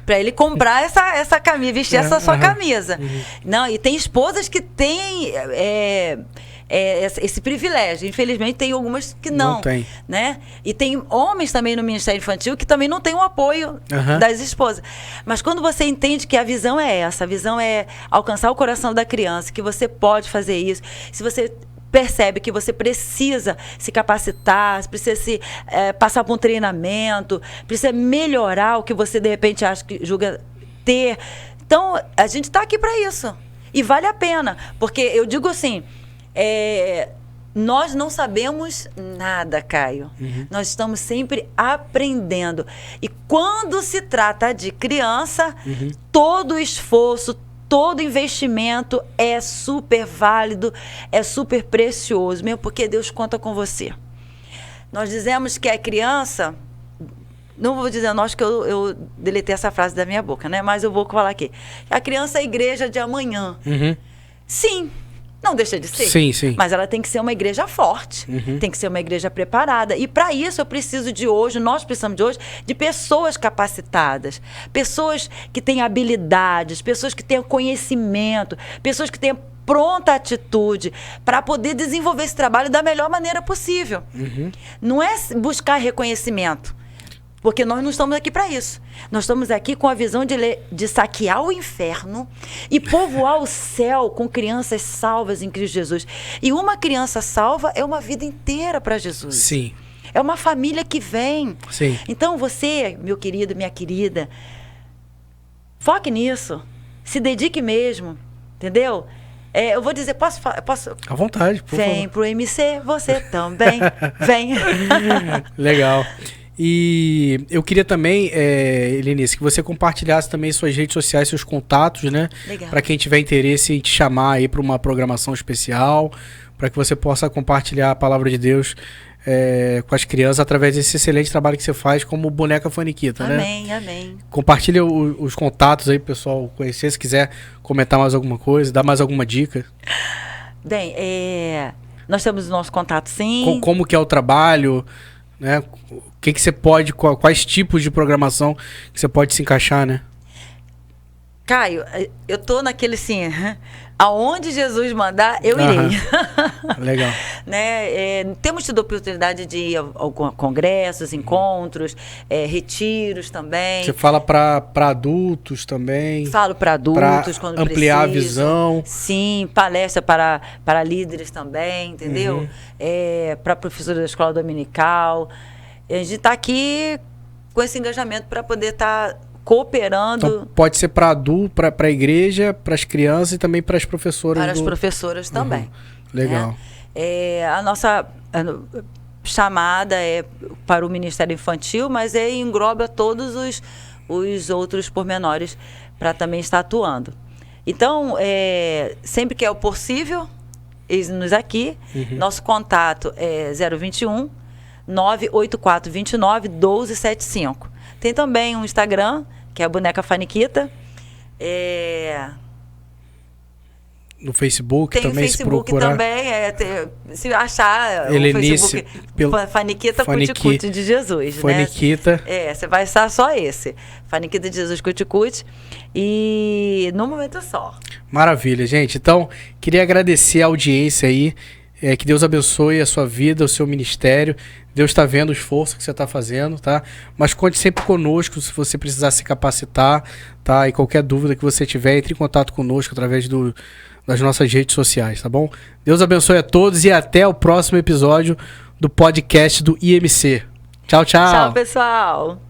Para ele comprar essa camisa, vestir essa sua camisa. Não, e tem esposas que têm esse privilégio. Infelizmente tem algumas que não tem, né? E tem homens também no Ministério Infantil que também não tem o apoio das esposas. Mas quando você entende que a visão é essa, a visão é alcançar o coração da criança, que você pode fazer isso, se você percebe que você precisa se capacitar, precisa passar por um treinamento, precisa melhorar o que você de repente acha que julga ter. Então, a gente está aqui para isso. E vale a pena, porque eu digo assim, nós não sabemos nada, Caio. Nós estamos sempre aprendendo. E quando se trata de criança, todo esforço, todo investimento é super válido, é super precioso, mesmo porque Deus conta com você. Nós dizemos que a criança, não vou dizer nós, que eu deletei essa frase da minha boca, né? Mas eu vou falar aqui. A criança é a igreja de amanhã. Sim, Não deixa de ser. Sim, sim. Mas ela tem que ser uma igreja forte. Tem que ser uma igreja preparada. E para isso eu preciso de hoje, nós precisamos de hoje, de pessoas capacitadas. Pessoas que têm habilidades, pessoas que tenham conhecimento, pessoas que tenham pronta atitude para poder desenvolver esse trabalho da melhor maneira possível. Não é buscar reconhecimento. Porque nós não estamos aqui para isso. Nós estamos aqui com a visão de saquear o inferno e povoar o céu com crianças salvas em Cristo Jesus. E uma criança salva é uma vida inteira para Jesus. Sim. É uma família que vem. Sim. Então você, meu querido, minha querida, foque nisso. Se dedique mesmo. Entendeu? Eu vou dizer, posso? À vontade, por favor. Vem pro MC, você também. Vem. Legal. E eu queria também, Helenice, que você compartilhasse também suas redes sociais, seus contatos, né? Legal. Para quem tiver interesse em te chamar aí para uma programação especial, para que você possa compartilhar a palavra de Deus com as crianças através desse excelente trabalho que você faz como Boneca Faniquita, né? Amém, amém. Compartilha os contatos aí, pessoal, conhecer, se quiser comentar mais alguma coisa, dar mais alguma dica. Bem, nós temos o nosso contato, sim. Como que é o trabalho, né? O que você pode, quais tipos de programação que você pode se encaixar, né? Caio, eu tô naquele assim, aonde Jesus mandar, eu irei. Legal. Né? Temos tido a oportunidade de ir a congressos, encontros, retiros também. Você fala para adultos também? Falo para adultos quando ampliar preciso. A visão. Sim, palestra para líderes também, entendeu? Para professores da escola dominical. A gente está aqui com esse engajamento para poder estar cooperando. Então, pode ser para adulto, para a igreja, para as crianças e também para as professoras. Para as professoras também. Legal. Né? A nossa chamada é para o Ministério Infantil, mas engloba todos os outros pormenores para também estar atuando. Então, sempre que é o possível, eis-nos aqui. Nosso contato é 021 98429 1275. Tem também um Instagram, que é a Boneca Faniquita. No Facebook tem também, se procurar. Tem o Facebook também, se achar Helenice, o Facebook, Faniquita Cuticute de Jesus. Faniquita. Né? Você vai estar só esse. Faniquita de Jesus Cuticute. E no momento é só. Maravilha, gente. Então, queria agradecer a audiência aí. Que Deus abençoe a sua vida, o seu ministério. Deus está vendo o esforço que você está fazendo, tá? Mas conte sempre conosco se você precisar se capacitar, tá? E qualquer dúvida que você tiver, entre em contato conosco através das nossas redes sociais, tá bom? Deus abençoe a todos e até o próximo episódio do podcast do IMC. Tchau, tchau. Tchau, pessoal.